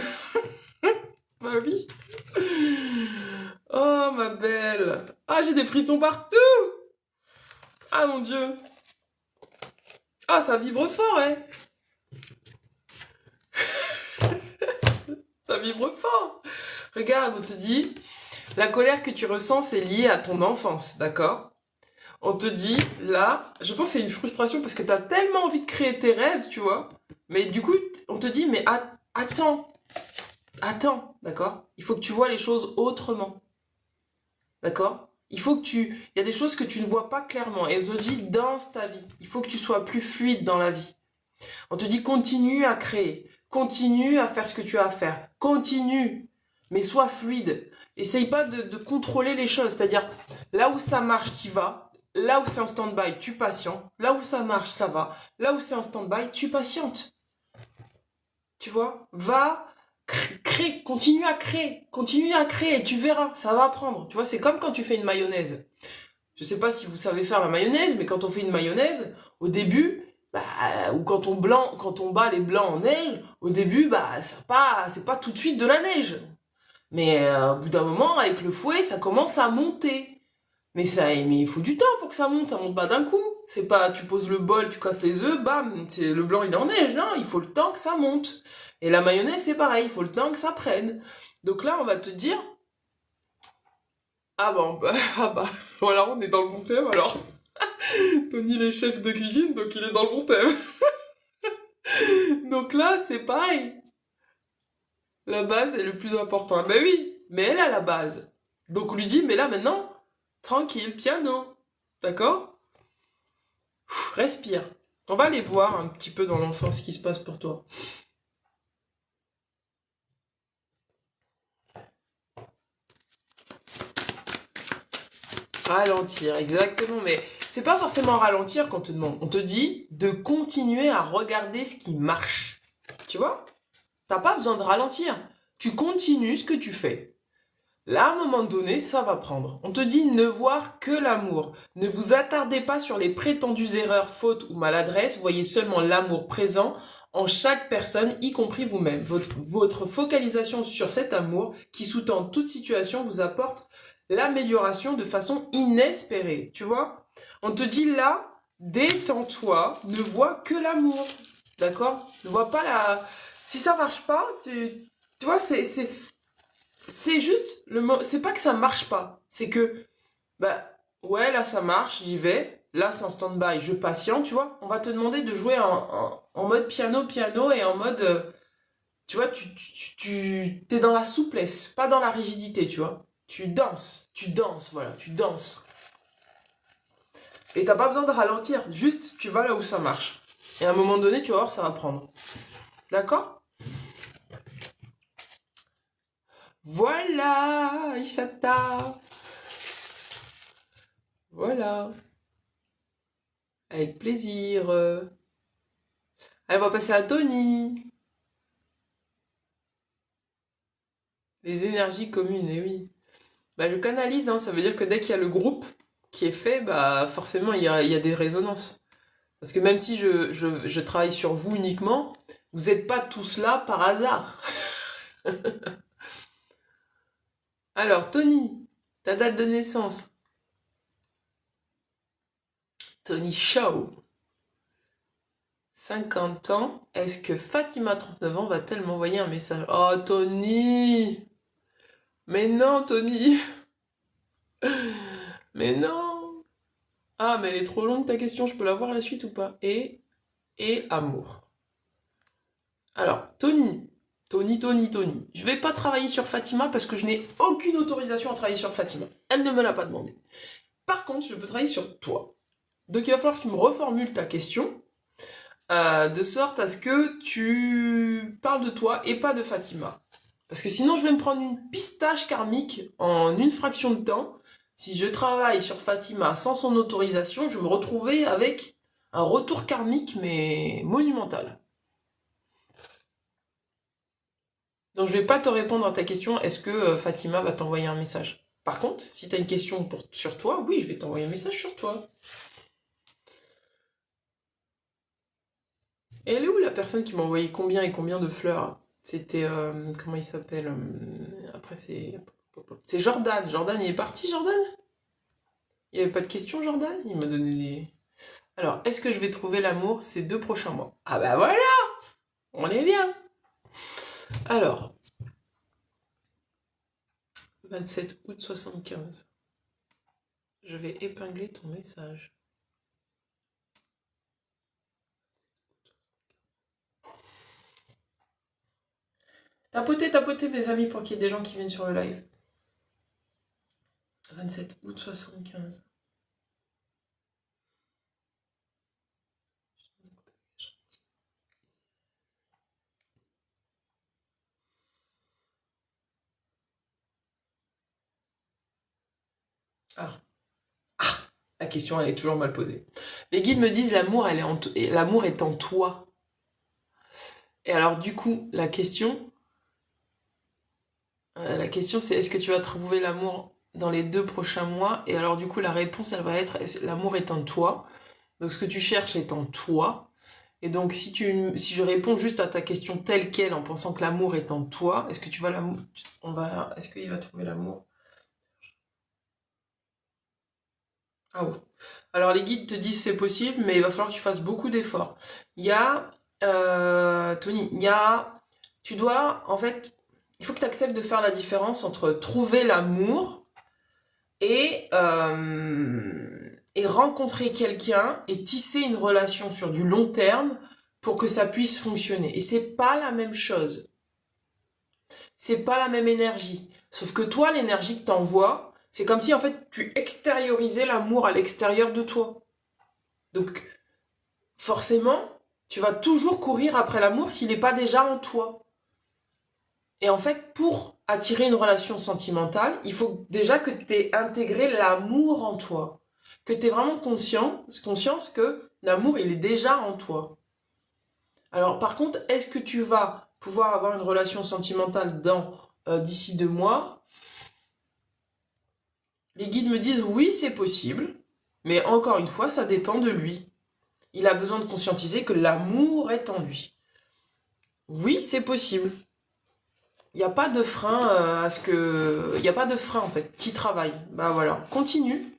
[SPEAKER 1] Bah oui. Oh, ma belle. Ah, j'ai des frissons partout. Ah, mon Dieu. Ah, ça vibre fort, hein. Ça vibre fort. Regarde, on te dit, la colère que tu ressens, c'est lié à ton enfance, d'accord? On te dit, là, je pense que c'est une frustration parce que t'as tellement envie de créer tes rêves, tu vois. Mais du coup, on te dit, mais attends, d'accord? Il faut que tu vois les choses autrement, d'accord? Il faut que il y a des choses que tu ne vois pas clairement et on te dit, danse ta vie. Il faut que tu sois plus fluide dans la vie. On te dit, continue à créer, continue à faire ce que tu as à faire, continue, mais sois fluide. Essaye pas de contrôler les choses, c'est-à-dire, là où ça marche, t'y vas. Là où c'est en stand-by, tu patientes. Là où ça marche, ça va. Là où c'est en stand-by, tu patientes. Tu vois? Va, crée, continue à créer, et tu verras, ça va prendre. Tu vois, c'est comme quand tu fais une mayonnaise. Je sais pas si vous savez faire la mayonnaise, mais quand on fait une mayonnaise, au début, bah, ou quand on bat les blancs en neige, au début, bah, c'est pas tout de suite de la neige. Mais au bout d'un moment, avec le fouet, ça commence à monter. Mais il faut du temps pour que ça monte pas d'un coup. C'est pas, tu poses le bol, tu casses les œufs, bam, c'est, le blanc il est en neige, non, il faut le temps que ça monte. Et la mayonnaise c'est pareil, il faut le temps que ça prenne. Donc là, on va te dire, ah bon, bah, ah bah, voilà, on est dans le bon thème alors. Tony il est chef de cuisine, donc il est dans le bon thème. Donc là, c'est pareil. La base est le plus important. Ben oui, mais elle a la base. Donc on lui dit, mais là maintenant, tranquille, piano. D'accord? Respire. On va aller voir un petit peu dans l'enfance ce qui se passe pour toi. Ralentir, exactement. Mais c'est pas forcément ralentir qu'on te demande. On te dit de continuer à regarder ce qui marche. Tu vois? T'as pas besoin de ralentir. Tu continues ce que tu fais. Là, à un moment donné, ça va prendre. On te dit ne voir que l'amour. Ne vous attardez pas sur les prétendues erreurs, fautes ou maladresses. Voyez seulement l'amour présent en chaque personne, y compris vous-même. Votre focalisation sur cet amour qui sous-tend toute situation vous apporte l'amélioration de façon inespérée. Tu vois? On te dit là, détends-toi, ne vois que l'amour. D'accord? Ne vois pas la... Si ça marche pas, tu vois, c'est juste le mot, c'est pas que ça marche pas, c'est que bah ouais là ça marche, j'y vais, là c'est en stand-by, je patiente, tu vois, on va te demander de jouer en mode piano et en mode tu vois, t'es dans la souplesse, pas dans la rigidité, tu vois, tu danses, voilà, tu danses. Et t'as pas besoin de ralentir, juste tu vas là où ça marche. Et à un moment donné, tu vas voir, ça va prendre. D'accord? Voilà, Isata. Voilà. Avec plaisir. Allez, on va passer à Tony. Les énergies communes, eh oui. Bah, je canalise, hein, ça veut dire que dès qu'il y a le groupe qui est fait, bah, forcément, il y a des résonances. Parce que même si je travaille sur vous uniquement, vous n'êtes pas tous là par hasard. Alors, Tony, ta date de naissance. Tony Shaw. 50 ans. Est-ce que Fatima, 39 ans, va-t-elle m'envoyer un message? Oh, Tony! Mais non, Tony! Mais non! Ah, mais elle est trop longue ta question, je peux la voir la suite ou pas? Et amour. Alors, Tony. Je vais pas travailler sur Fatima parce que je n'ai aucune autorisation à travailler sur Fatima. Elle ne me l'a pas demandé. Par contre, je peux travailler sur toi. Donc il va falloir que tu me reformules ta question, de sorte à ce que tu parles de toi et pas de Fatima. Parce que sinon, je vais me prendre une pistache karmique en une fraction de temps. Si je travaille sur Fatima sans son autorisation, je vais me retrouver avec un retour karmique, mais monumental. Donc je vais pas te répondre à ta question, est-ce que Fatima va t'envoyer un message? Par contre, si tu as une question sur toi, oui, je vais t'envoyer un message sur toi. Et elle est où la personne qui m'a envoyé combien et combien de fleurs? C'était, comment il s'appelle? Après c'est Jordan. Jordan, il est parti, Jordan? Il n'y avait pas de question, Jordan? Il m'a donné des... Alors, est-ce que je vais trouver l'amour ces 2 prochains mois? Ah bah voilà! On est bien! Alors, 27 août 75. Je vais épingler ton message. Tapotez, mes amis, pour qu'il y ait des gens qui viennent sur le live. 27 août 75. Ah. La question, elle est toujours mal posée. Les guides me disent l'amour est en toi. Et alors, du coup, la question c'est est-ce que tu vas trouver l'amour dans les 2 prochains mois? Et alors, du coup, la réponse, elle va être l'amour est en toi. Donc, ce que tu cherches est en toi. Et donc, si je réponds juste à ta question telle quelle en pensant que l'amour est en toi, est-ce que tu vas l'amour, est-ce qu'il va trouver l'amour? Ah ouais. Alors les guides te disent c'est possible, mais il va falloir que tu fasses beaucoup d'efforts. Il y a, Tony, tu dois, en fait, il faut que tu acceptes de faire la différence entre trouver l'amour et rencontrer quelqu'un et tisser une relation sur du long terme pour que ça puisse fonctionner. Et c'est pas la même chose. C'est pas la même énergie. Sauf que toi, l'énergie que t'envoies, c'est comme si en fait tu extériorisais l'amour à l'extérieur de toi. Donc forcément, tu vas toujours courir après l'amour s'il n'est pas déjà en toi. Et en fait, pour attirer une relation sentimentale, il faut déjà que tu aies intégré l'amour en toi. Que tu aies vraiment conscience que l'amour, il est déjà en toi. Alors par contre, est-ce que tu vas pouvoir avoir une relation sentimentale d'ici 2 mois? Les guides me disent oui, c'est possible, mais encore une fois, ça dépend de lui. Il a besoin de conscientiser que l'amour est en lui. Oui, c'est possible. Il n'y a pas de frein à ce que... Il n'y a pas de frein en fait. Qui travaille. Bah voilà. Continue.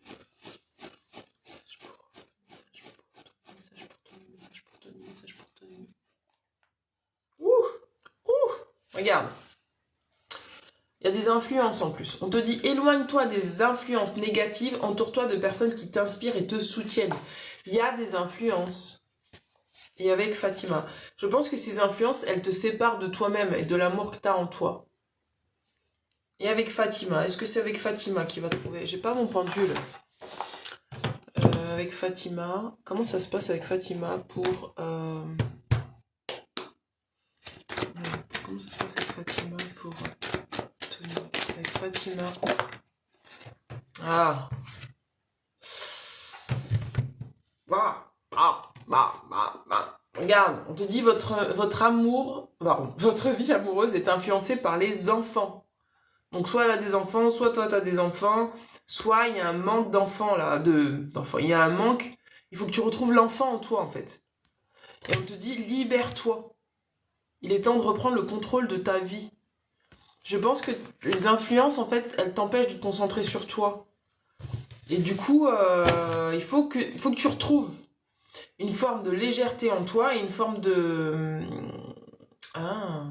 [SPEAKER 1] Ouh, ouh. Regarde. Il y a des influences en plus. On te dit éloigne-toi des influences négatives, entoure-toi de personnes qui t'inspirent et te soutiennent. Il y a des influences. Et avec Fatima, je pense que ces influences, elles te séparent de toi-même et de l'amour que tu as en toi. Et avec Fatima, est-ce que c'est avec Fatima qu'il va trouver? J'ai pas mon pendule. avec Fatima. Comment ça se passe avec Fatima pour... Comment ça se passe avec Fatima pour... avec Fatima. Ah. Regarde, on te dit votre amour, pardon, votre vie amoureuse est influencée par les enfants. Donc soit elle a des enfants, soit toi t'as des enfants, soit il y a un manque d'enfants là, d'enfants. Il y a un manque, il faut que tu retrouves l'enfant en toi en fait. Et on te dit libère-toi. Il est temps de reprendre le contrôle de ta vie. Je pense que les influences en fait, elles t'empêchent de te concentrer sur toi. Et du coup, il faut que tu retrouves une forme de légèreté en toi et une forme de... Ah.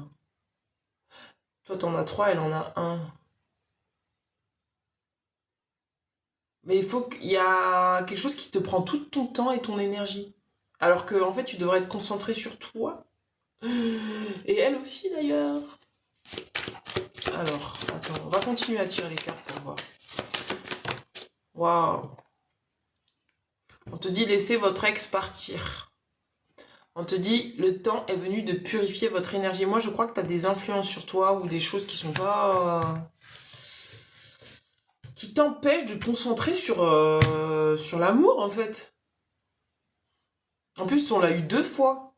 [SPEAKER 1] Toi, t'en as 3, elle en a un. Mais il y a quelque chose qui te prend tout ton temps et ton énergie. Alors que, en fait, tu devrais être concentré sur toi. Et elle aussi, d'ailleurs. Alors, attends, on va continuer à tirer les cartes pour voir. Waouh. On te dit laissez votre ex partir. On te dit le temps est venu de purifier votre énergie. Moi, je crois que tu as des influences sur toi ou des choses qui sont pas... qui t'empêchent de te concentrer sur l'amour, en fait. En plus, on l'a eu 2 fois.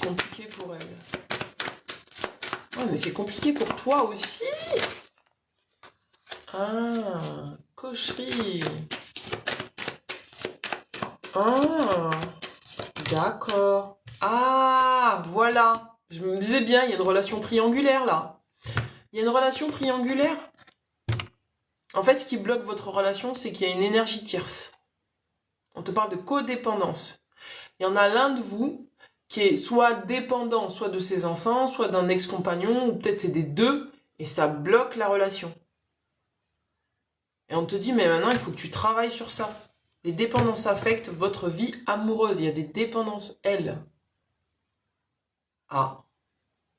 [SPEAKER 1] Compliqué pour elle. Ouais, mais c'est compliqué pour toi aussi. Ah, cocherie. Ah, d'accord. Ah, voilà. Je me disais bien, il y a une relation triangulaire là. Il y a une relation triangulaire. En fait, ce qui bloque votre relation, c'est qu'il y a une énergie tierce. On te parle de codépendance. Il y en a l'un de vous qui est soit dépendant, soit de ses enfants, soit d'un ex-compagnon, ou peut-être c'est des deux, et ça bloque la relation. Et on te dit, mais maintenant, il faut que tu travailles sur ça. Les dépendances affectent votre vie amoureuse. Il y a des dépendances, elles. Ah.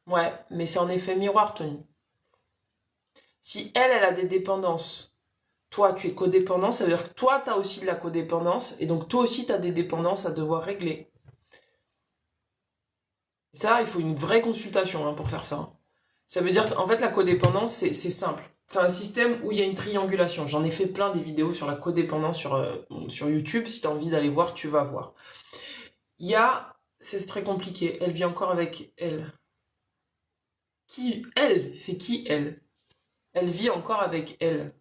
[SPEAKER 1] Ouais, mais c'est en effet miroir, Tony. Si elle a des dépendances, toi, tu es codépendant, ça veut dire que toi, tu as aussi de la codépendance, et donc toi aussi, tu as des dépendances à devoir régler. Ça, il faut une vraie consultation pour faire ça. Ça veut dire qu'en fait, la codépendance, c'est simple. C'est un système où il y a une triangulation. J'en ai fait plein des vidéos sur la codépendance sur YouTube. Si tu as envie d'aller voir, tu vas voir. Il y a... C'est très compliqué. Elle vit encore avec elle. Qui? Elle? C'est qui elle? Elle vit encore avec elle.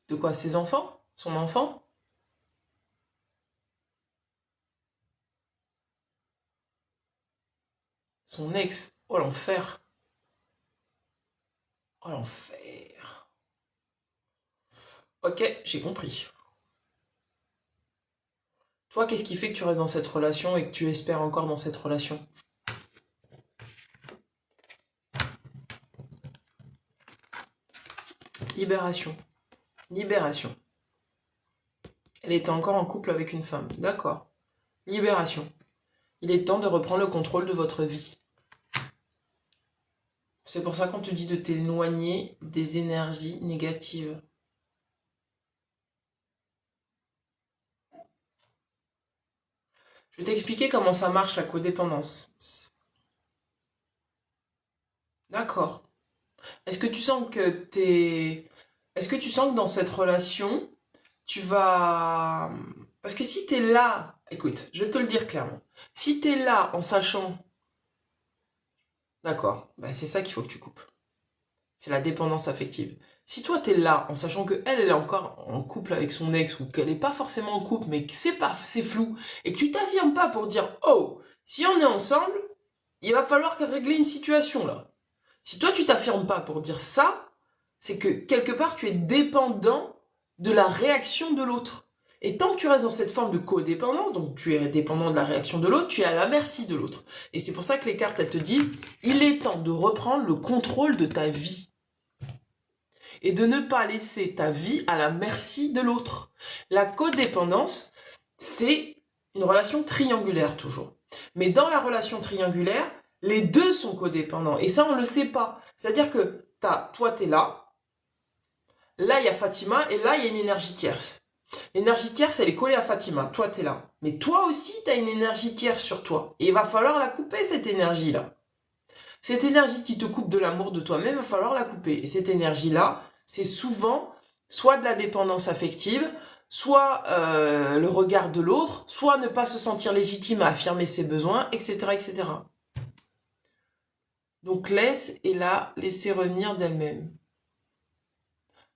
[SPEAKER 1] De quoi? Ses enfants? Son enfant? Son ex? Oh l'enfer! Oh l'enfer! Ok, j'ai compris. Toi, qu'est-ce qui fait que tu restes dans cette relation et que tu espères encore dans cette relation? Libération. Libération. Elle était encore en couple avec une femme. D'accord. Libération. Il est temps de reprendre le contrôle de votre vie. C'est pour ça qu'on te dit de t'éloigner des énergies négatives. Je vais t'expliquer comment ça marche la codépendance. D'accord. Est-ce que tu sens que Est-ce que tu sens que dans cette relation, tu vas... Parce que si t'es là... Écoute, je vais te le dire clairement. Si t'es là en sachant... D'accord, c'est ça qu'il faut que tu coupes. C'est la dépendance affective. Si toi t'es là en sachant que elle est encore en couple avec son ex ou qu'elle n'est pas forcément en couple mais que c'est flou et que tu t'affirmes pas pour dire oh si on est ensemble il va falloir régler une situation là. Si toi tu t'affirmes pas pour dire ça, c'est que quelque part tu es dépendant de la réaction de l'autre. Et tant que tu restes dans cette forme de codépendance, donc tu es dépendant de la réaction de l'autre, tu es à la merci de l'autre. Et c'est pour ça que les cartes elles te disent il est temps de reprendre le contrôle de ta vie. Et de ne pas laisser ta vie à la merci de l'autre. La codépendance, c'est une relation triangulaire toujours. Mais dans la relation triangulaire, les deux sont codépendants. Et ça, on ne le sait pas. C'est-à-dire que toi, tu es là. Là, il y a Fatima et là, il y a une énergie tierce. L'énergie tierce, elle est collée à Fatima. Toi, t'es là. Mais toi aussi, t'as une énergie tierce sur toi. Et il va falloir la couper, cette énergie-là. Cette énergie qui te coupe de l'amour de toi-même, il va falloir la couper. Et cette énergie-là, c'est souvent soit de la dépendance affective, soit le regard de l'autre, soit ne pas se sentir légitime à affirmer ses besoins, etc., etc. Donc laisse et la laisser revenir d'elle-même.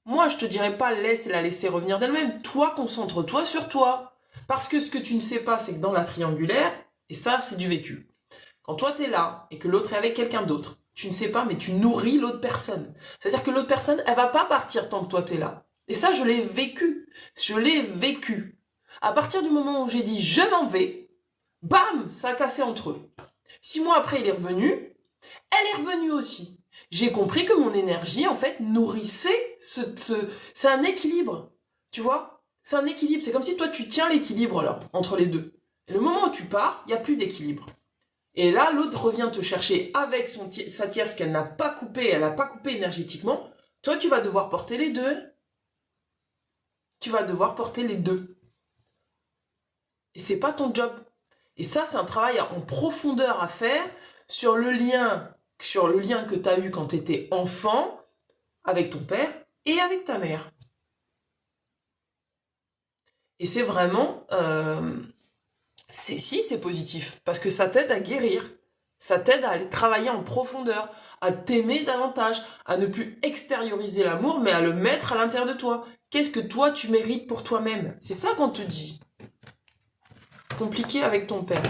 [SPEAKER 1] Moi, je te dirais pas laisse et la laisser revenir d'elle-même. Toi, concentre-toi sur toi. Parce que ce que tu ne sais pas, c'est que dans la triangulaire, et ça, c'est du vécu. Quand toi, t'es là et que l'autre est avec quelqu'un d'autre, tu ne sais pas, mais tu nourris l'autre personne. C'est-à-dire que l'autre personne, elle va pas partir tant que toi, t'es là. Et ça, je l'ai vécu. Je l'ai vécu. À partir du moment où j'ai dit je m'en vais, bam, ça a cassé entre eux. 6 mois après, il est revenu. Elle est revenue aussi. J'ai compris que mon énergie, en fait, nourrissait c'est un équilibre. Tu vois? C'est un équilibre. C'est comme si toi, tu tiens l'équilibre, là, entre les deux. Et le moment où tu pars, il n'y a plus d'équilibre. Et là, l'autre revient te chercher avec sa tierce qu'elle n'a pas coupée, elle n'a pas coupé énergétiquement. Toi, tu vas devoir porter les deux. Tu vas devoir porter les deux. Et c'est pas ton job. Et ça, c'est un travail en profondeur à faire sur le lien que tu as eu quand tu étais enfant avec ton père et avec ta mère. Et c'est vraiment... c'est positif, parce que ça t'aide à guérir. Ça t'aide à aller travailler en profondeur, à t'aimer davantage, à ne plus extérioriser l'amour, mais à le mettre à l'intérieur de toi. Qu'est-ce que toi, tu mérites pour toi-même? C'est ça qu'on te dit. Compliqué avec ton père.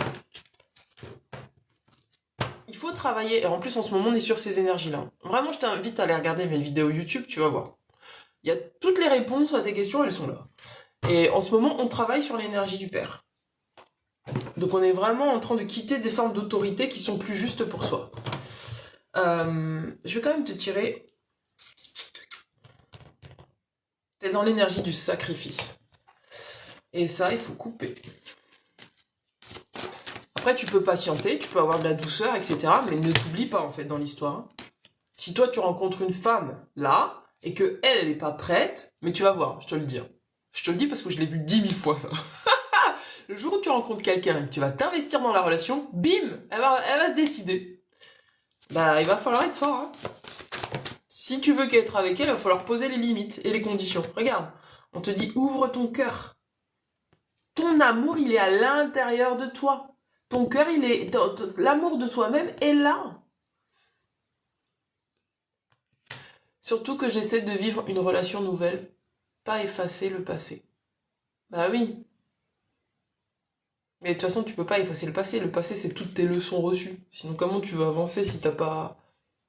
[SPEAKER 1] Il faut travailler, et en plus en ce moment on est sur ces énergies-là. Vraiment je t'invite à aller regarder mes vidéos YouTube, tu vas voir. Il y a toutes les réponses à tes questions, elles sont là. Et en ce moment on travaille sur l'énergie du père. Donc on est vraiment en train de quitter des formes d'autorité qui sont plus justes pour soi. Je vais quand même te tirer... T'es dans l'énergie du sacrifice. Et ça, il faut couper. Après, tu peux patienter, tu peux avoir de la douceur, etc. Mais ne t'oublie pas, en fait, dans l'histoire. Si toi, tu rencontres une femme, là, et que elle n'est pas prête, mais tu vas voir, je te le dis. Je te le dis parce que je l'ai vu 10 000 fois, ça. Le jour où tu rencontres quelqu'un et que tu vas t'investir dans la relation, bim, elle va se décider. Bah, il va falloir être fort, hein. Si tu veux qu'être avec elle, il va falloir poser les limites et les conditions. Regarde, on te dit ouvre ton cœur. Ton amour, il est à l'intérieur de toi. Ton cœur, l'amour de toi-même est là. Surtout que j'essaie de vivre une relation nouvelle, pas effacer le passé. Bah oui. Mais de toute façon, tu peux pas effacer le passé. Le passé, c'est toutes tes leçons reçues. Sinon, comment tu veux avancer si t'as pas...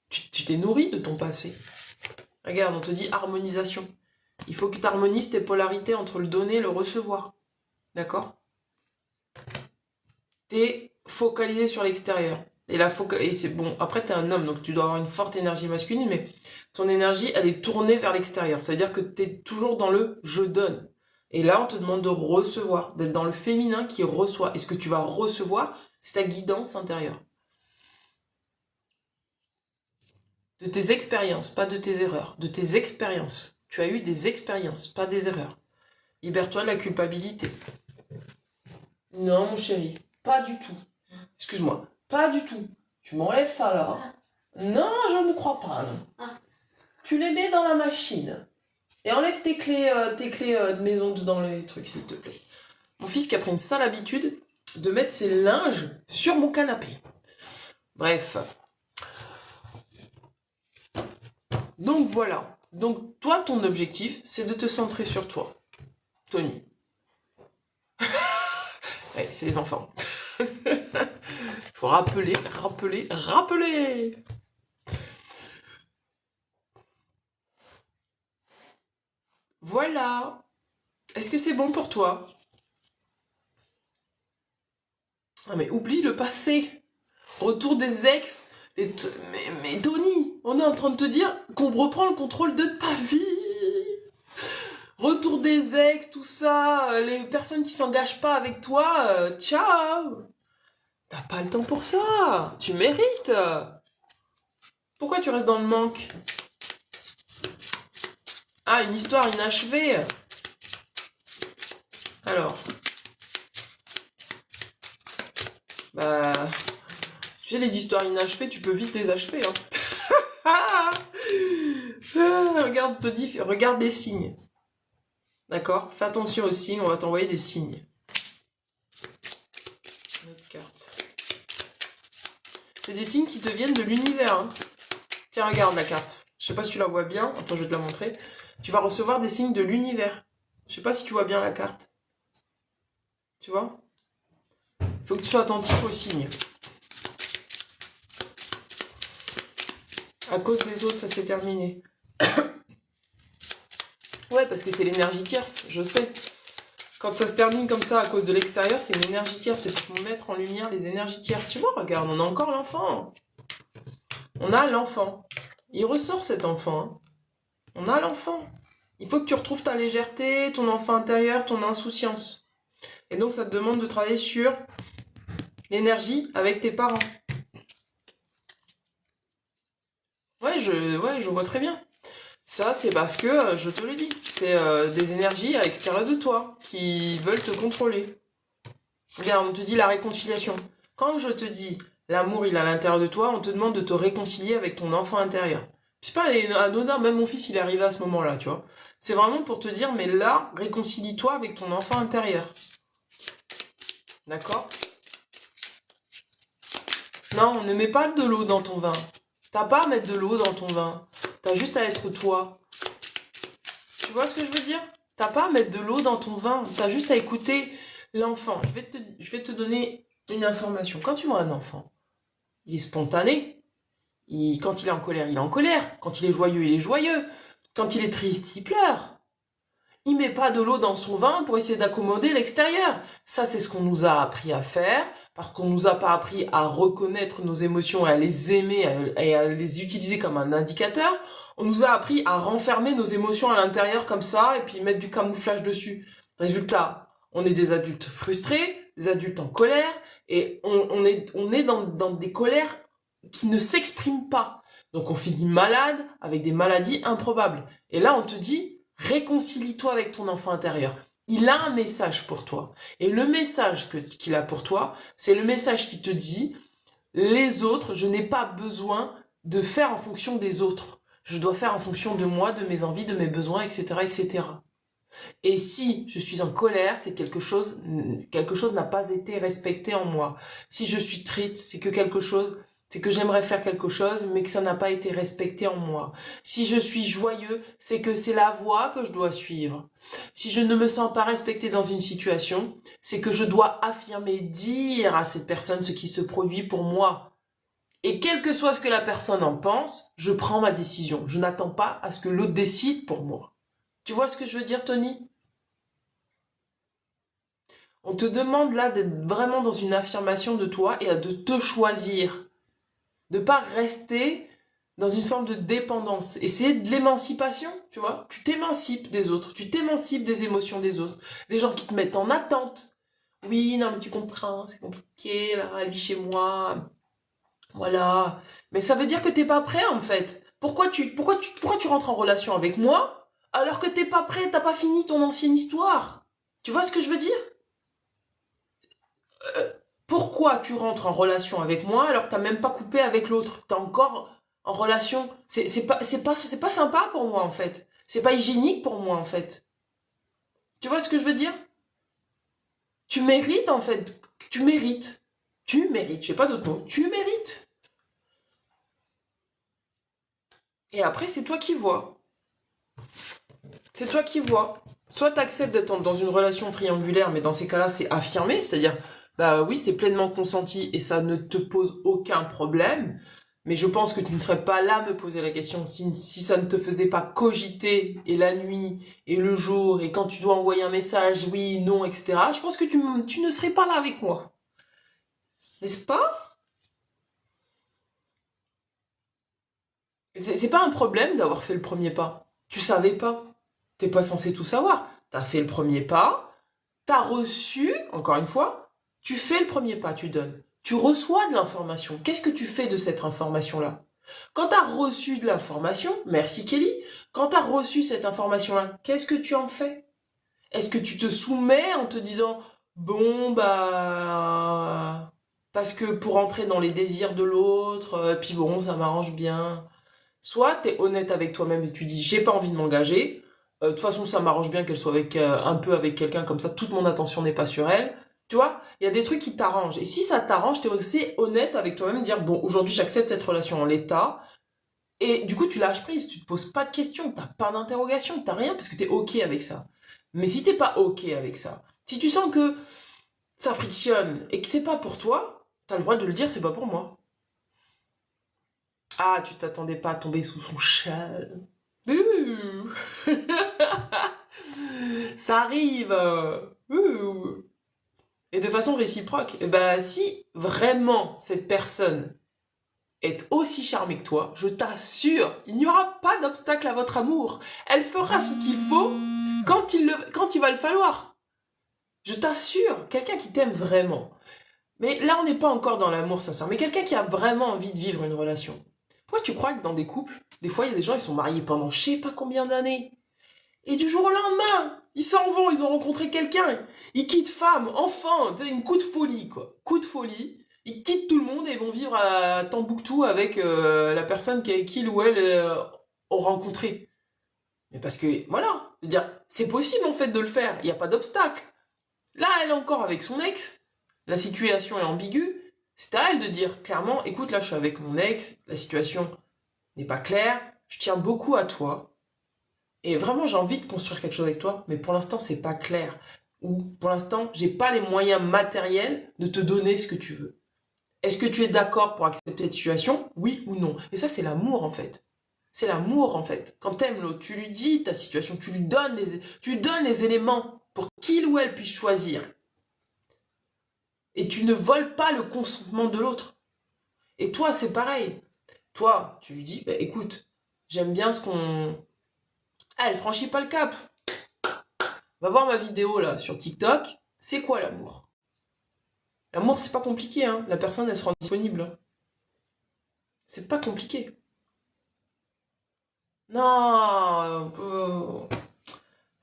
[SPEAKER 1] Tu t'es nourri de ton passé. Regarde, on te dit harmonisation. Il faut que tu harmonises tes polarités entre le donner et le recevoir. D'accord? T'es focalisé sur l'extérieur. Et c'est bon, après t'es un homme, donc tu dois avoir une forte énergie masculine, mais ton énergie, elle est tournée vers l'extérieur. Ça veut dire que t'es toujours dans le « je donne ». Et là, on te demande de recevoir, d'être dans le féminin qui reçoit. Et ce que tu vas recevoir, c'est ta guidance intérieure. De tes expériences, pas de tes erreurs. De tes expériences. Tu as eu des expériences, pas des erreurs. Libère-toi de la culpabilité. Non, mon chéri, pas du tout. Excuse-moi, pas du tout. Tu m'enlèves ça là. Non, je ne crois pas, non. Tu les mets dans la machine. Et enlève tes clés de maison dans les trucs, s'il te plaît. Mon fils qui a pris une sale habitude de mettre ses linges sur mon canapé. Bref. Donc voilà. Donc toi, ton objectif, c'est de te centrer sur toi. Tony. Ouais, c'est les enfants. Faut rappeler. Voilà. Est-ce que c'est bon pour toi? Ah mais oublie le passé. Retour des ex. Mais Tony, on est en train de te dire qu'on reprend le contrôle de ta vie. Retour des ex, tout ça, les personnes qui s'engagent pas avec toi, ciao. T'as pas le temps pour ça. Tu mérites. Pourquoi tu restes dans le manque? Ah, une histoire inachevée. Alors, bah, tu sais, les histoires inachevées, tu peux vite les achever, hein. Regarde, je te dis, regarde les signes. D'accord? Fais attention aux signes, on va t'envoyer des signes. Une autre carte. C'est des signes qui te viennent de l'univers, hein. Tiens, regarde la carte. Je sais pas si tu la vois bien. Attends, je vais te la montrer. Tu vas recevoir des signes de l'univers. Je sais pas si tu vois bien la carte. Tu vois? Il faut que tu sois attentif aux signes. À cause des autres, ça s'est terminé. Ouais, parce que c'est l'énergie tierce, je sais. Quand ça se termine comme ça à cause de l'extérieur, c'est une énergie tierce. C'est pour mettre en lumière les énergies tierces. Tu vois, regarde, on a encore l'enfant. On a l'enfant. Il ressort cet enfant, hein. On a l'enfant. Il faut que tu retrouves ta légèreté, ton enfant intérieur, ton insouciance. Et donc, ça te demande de travailler sur l'énergie avec tes parents. Ouais, je vois très bien. Ça, c'est parce que, je te le dis, c'est des énergies à l'extérieur de toi qui veulent te contrôler. Regarde, on te dit la réconciliation. Quand je te dis l'amour, il est à l'intérieur de toi, on te demande de te réconcilier avec ton enfant intérieur. C'est pas anodin, même mon fils, il est arrivé à ce moment-là, tu vois. C'est vraiment pour te dire, mais là, réconcilie-toi avec ton enfant intérieur. D'accord? Non, ne mets pas de l'eau dans ton vin. T'as pas à mettre de l'eau dans ton vin. T'as juste à être toi. Tu vois ce que je veux dire? T'as pas à mettre de l'eau dans ton vin. T'as juste à écouter l'enfant. Je vais te donner une information. Quand tu vois un enfant, il est spontané. Quand il est en colère, il est en colère. Quand il est joyeux, il est joyeux. Quand il est triste, il pleure. Il met pas de l'eau dans son vin pour essayer d'accommoder l'extérieur. Ça, c'est ce qu'on nous a appris à faire, parce qu'on nous a pas appris à reconnaître nos émotions, à les aimer et à les utiliser comme un indicateur. On nous a appris à renfermer nos émotions à l'intérieur comme ça, et puis mettre du camouflage dessus. Résultat, on est des adultes frustrés, des adultes en colère, et on est dans des colères qui ne s'expriment pas. Donc on finit malade avec des maladies improbables. Et là, on te dit, réconcilie-toi avec ton enfant intérieur. Il a un message pour toi. Et le message qu'il a pour toi, c'est le message qui te dit, les autres, je n'ai pas besoin de faire en fonction des autres. Je dois faire en fonction de moi, de mes envies, de mes besoins, etc., etc. Et si je suis en colère, c'est quelque chose n'a pas été respecté en moi. Si je suis triste, c'est que j'aimerais faire quelque chose, mais que ça n'a pas été respecté en moi. Si je suis joyeux, c'est que c'est la voie que je dois suivre. Si je ne me sens pas respecté dans une situation, c'est que je dois affirmer, dire à cette personne ce qui se produit pour moi. Et quel que soit ce que la personne en pense, je prends ma décision. Je n'attends pas à ce que l'autre décide pour moi. Tu vois ce que je veux dire, Tony? On te demande là d'être vraiment dans une affirmation de toi et de te choisir. De pas rester dans une forme de dépendance. Et c'est de l'émancipation, tu vois. Tu t'émancipes des autres, tu t'émancipes des émotions des autres. Des gens qui te mettent en attente. Oui, non mais tu comprends, c'est compliqué, là, lui chez moi. Voilà. Mais ça veut dire que t'es pas prêt en fait. Pourquoi tu rentres en relation avec moi alors que t'es pas prêt, t'as pas fini ton ancienne histoire? Tu vois ce que je veux dire? Pourquoi tu rentres en relation avec moi alors que t'as même pas coupé avec l'autre? T'es encore en relation. C'est pas sympa pour moi en fait. C'est pas hygiénique pour moi en fait. Tu vois ce que je veux dire? Tu mérites en fait. Tu mérites. Tu mérites. Je sais pas d'autre mot. Tu mérites. Et après, c'est toi qui vois. C'est toi qui vois. Soit t'acceptes d'être dans une relation triangulaire, mais dans ces cas-là, c'est affirmé, c'est-à-dire, bah oui, c'est pleinement consenti et ça ne te pose aucun problème. Mais je pense que tu ne serais pas là à me poser la question si ça ne te faisait pas cogiter et la nuit et le jour et quand tu dois envoyer un message, oui, non, etc. Je pense que tu ne serais pas là avec moi. N'est-ce pas? C'est pas un problème d'avoir fait le premier pas. Tu savais pas. T'es pas censé tout savoir. T'as fait le premier pas, t'as reçu, encore une fois, tu fais le premier pas, tu donnes. Tu reçois de l'information. Qu'est-ce que tu fais de cette information-là? Quand tu as reçu de l'information, merci Kelly, quand tu as reçu cette information-là, qu'est-ce que tu en fais? Est-ce que tu te soumets en te disant, bon, bah, parce que pour entrer dans les désirs de l'autre, puis bon, ça m'arrange bien. Soit tu es honnête avec toi-même et tu dis, j'ai pas envie de m'engager. De toute façon, ça m'arrange bien qu'elle soit avec, un peu avec quelqu'un, comme ça, toute mon attention n'est pas sur elle. Tu vois, il y a des trucs qui t'arrangent. Et si ça t'arrange, tu es aussi honnête avec toi-même, dire, bon, aujourd'hui, j'accepte cette relation en l'état. Et du coup, tu lâches prise, tu te poses pas de questions, t'as pas d'interrogation, t'as rien, parce que t'es ok avec ça. Mais si t'es pas ok avec ça, si tu sens que ça frictionne et que c'est pas pour toi, t'as le droit de le dire, c'est pas pour moi. Ah, tu t'attendais pas à tomber sous son charme. Ouh. Ça arrive. Ouh. Et de façon réciproque. Et bah, si vraiment cette personne est aussi charmée que toi, je t'assure, il n'y aura pas d'obstacle à votre amour. Elle fera ce qu'il faut quand il va le falloir. Je t'assure, quelqu'un qui t'aime vraiment. Mais là, on n'est pas encore dans l'amour sincère, mais quelqu'un qui a vraiment envie de vivre une relation. Pourquoi tu crois que dans des couples, des fois, il y a des gens, ils sont mariés pendant je sais pas combien d'années. Et du jour au lendemain, ils s'en vont, ils ont rencontré quelqu'un. Ils quittent femme, enfant, une coup de folie, quoi. Coup de folie. Ils quittent tout le monde et ils vont vivre à Tombouctou avec la personne qu'il ou elle ont rencontré. Mais parce que, voilà, je veux dire, c'est possible en fait de le faire, il n'y a pas d'obstacle. Là, elle est encore avec son ex, la situation est ambiguë, c'est à elle de dire clairement, écoute, là je suis avec mon ex, la situation n'est pas claire, je tiens beaucoup à toi, et vraiment j'ai envie de construire quelque chose avec toi, mais pour l'instant c'est pas clair. Ou pour l'instant, j'ai pas les moyens matériels de te donner ce que tu veux. Est-ce que tu es d'accord pour accepter cette situation? Oui ou non? Et ça, c'est l'amour, en fait. C'est l'amour, en fait. Quand t'aimes l'autre, tu lui dis ta situation, tu lui donnes les éléments pour qu'il ou elle puisse choisir. Et tu ne voles pas le consentement de l'autre. Et toi, c'est pareil. Toi, tu lui dis, bah, écoute, j'aime bien ce qu'on... Ah, elle franchit pas le cap. Va voir ma vidéo, là, sur TikTok. C'est quoi l'amour? L'amour, c'est pas compliqué, hein. La personne, elle sera disponible. C'est pas compliqué. Non,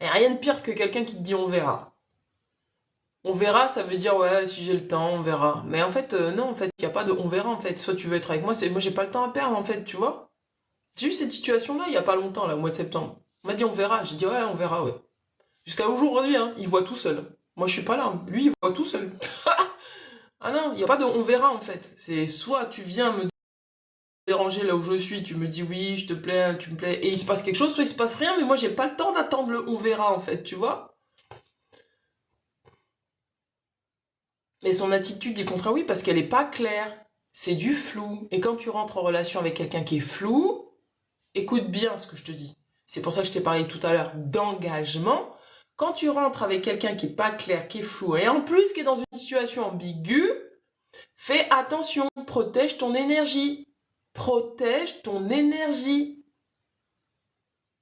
[SPEAKER 1] y a rien de pire que quelqu'un qui te dit on verra. On verra, ça veut dire ouais, si j'ai le temps, on verra. Mais en fait, non, en fait, il n'y a pas de on verra en fait. Soit tu veux être avec moi, moi j'ai pas le temps à perdre en fait, tu vois. J'ai eu cette situation-là il y a pas longtemps, là, au mois de septembre. On m'a dit on verra. J'ai dit ouais, on verra, ouais. Jusqu'à aujourd'hui, hein, il voit tout seul. Moi je suis pas là, hein. Lui il voit tout seul. Ah non, il n'y a pas de on verra en fait. C'est soit tu viens me déranger là où je suis, tu me dis oui, je te plais, tu me plais, et il se passe quelque chose, soit il se passe rien, mais moi j'ai pas le temps d'attendre le on verra en fait, tu vois. Mais son attitude dit contraire, oui, parce qu'elle est pas claire. C'est du flou. Et quand tu rentres en relation avec quelqu'un qui est flou, écoute bien ce que je te dis. C'est pour ça que je t'ai parlé tout à l'heure d'engagement. Quand tu rentres avec quelqu'un qui est pas clair, qui est flou, et en plus qui est dans une situation ambiguë, fais attention, protège ton énergie. Protège ton énergie.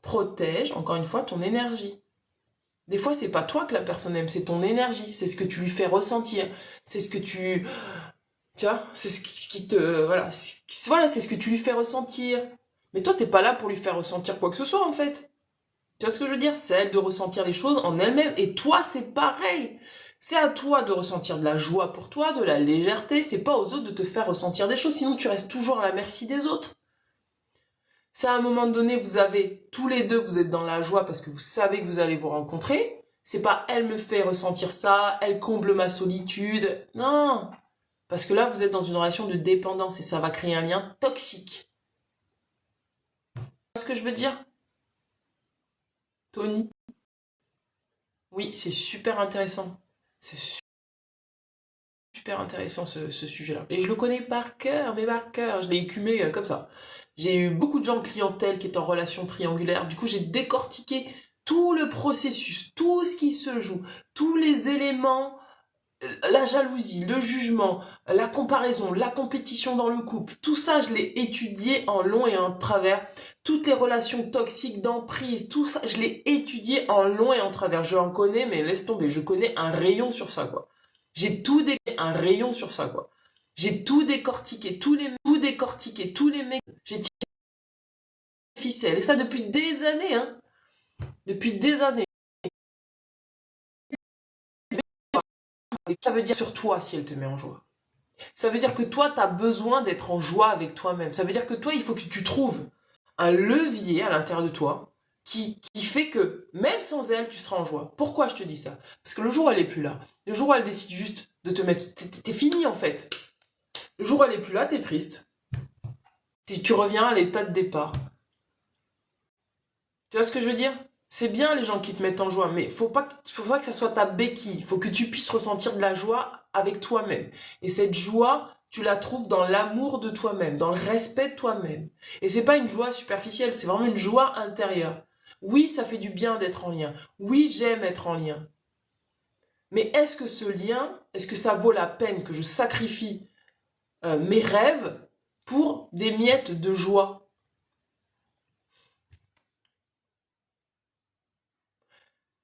[SPEAKER 1] Protège, encore une fois, ton énergie. Des fois, c'est pas toi que la personne aime, c'est ton énergie, c'est ce que tu lui fais ressentir, c'est ce que tu vois, c'est ce qui te, voilà, voilà, c'est ce que tu lui fais ressentir. Mais toi, t'es pas là pour lui faire ressentir quoi que ce soit, en fait. Tu vois ce que je veux dire? C'est à elle de ressentir les choses en elle-même, et toi, c'est pareil. C'est à toi de ressentir de la joie pour toi, de la légèreté, c'est pas aux autres de te faire ressentir des choses, sinon tu restes toujours à la merci des autres. Si à un moment donné, tous les deux, vous êtes dans la joie parce que vous savez que vous allez vous rencontrer, c'est pas elle me fait ressentir ça, elle comble ma solitude. Non. Parce que là, vous êtes dans une relation de dépendance et ça va créer un lien toxique. Tu vois ce que je veux dire, Tony? Oui, c'est super intéressant. C'est super intéressant ce sujet-là. Et je le connais par cœur, mais par cœur. Je l'ai écumé comme ça. J'ai eu beaucoup de gens de clientèle qui étaient en relation triangulaire. Du coup, j'ai décortiqué tout le processus, tout ce qui se joue, tous les éléments, la jalousie, le jugement, la comparaison, la compétition dans le couple. Tout ça, je l'ai étudié en long et en travers. Toutes les relations toxiques, d'emprise, tout ça, je l'ai étudié en long et en travers. Je en connais, mais laisse tomber, je connais un rayon sur ça, quoi. J'ai un rayon sur ça, quoi. J'ai tout décortiqué, tout décortiqué, tous les mecs. J'ai tiré les ficelles. Et ça depuis des années, hein. Depuis des années. Ça veut dire sur toi si elle te met en joie. Ça veut dire que toi, tu as besoin d'être en joie avec toi-même. Ça veut dire que toi, il faut que tu trouves un levier à l'intérieur de toi qui fait que même sans elle, tu seras en joie. Pourquoi je te dis ça? Parce que le jour où elle est plus là, le jour où elle décide juste de te mettre... T'es fini en fait. Le jour où elle est plus là, t'es triste. Tu reviens à l'état de départ. Tu vois ce que je veux dire? C'est bien les gens qui te mettent en joie, mais faut pas que ça soit ta béquille. Faut que tu puisses ressentir de la joie avec toi-même. Et cette joie, tu la trouves dans l'amour de toi-même, dans le respect de toi-même. Et c'est pas une joie superficielle, c'est vraiment une joie intérieure. Oui, ça fait du bien d'être en lien. Oui, j'aime être en lien. Mais est-ce que ce lien, est-ce que ça vaut la peine que je sacrifie mes rêves pour des miettes de joie?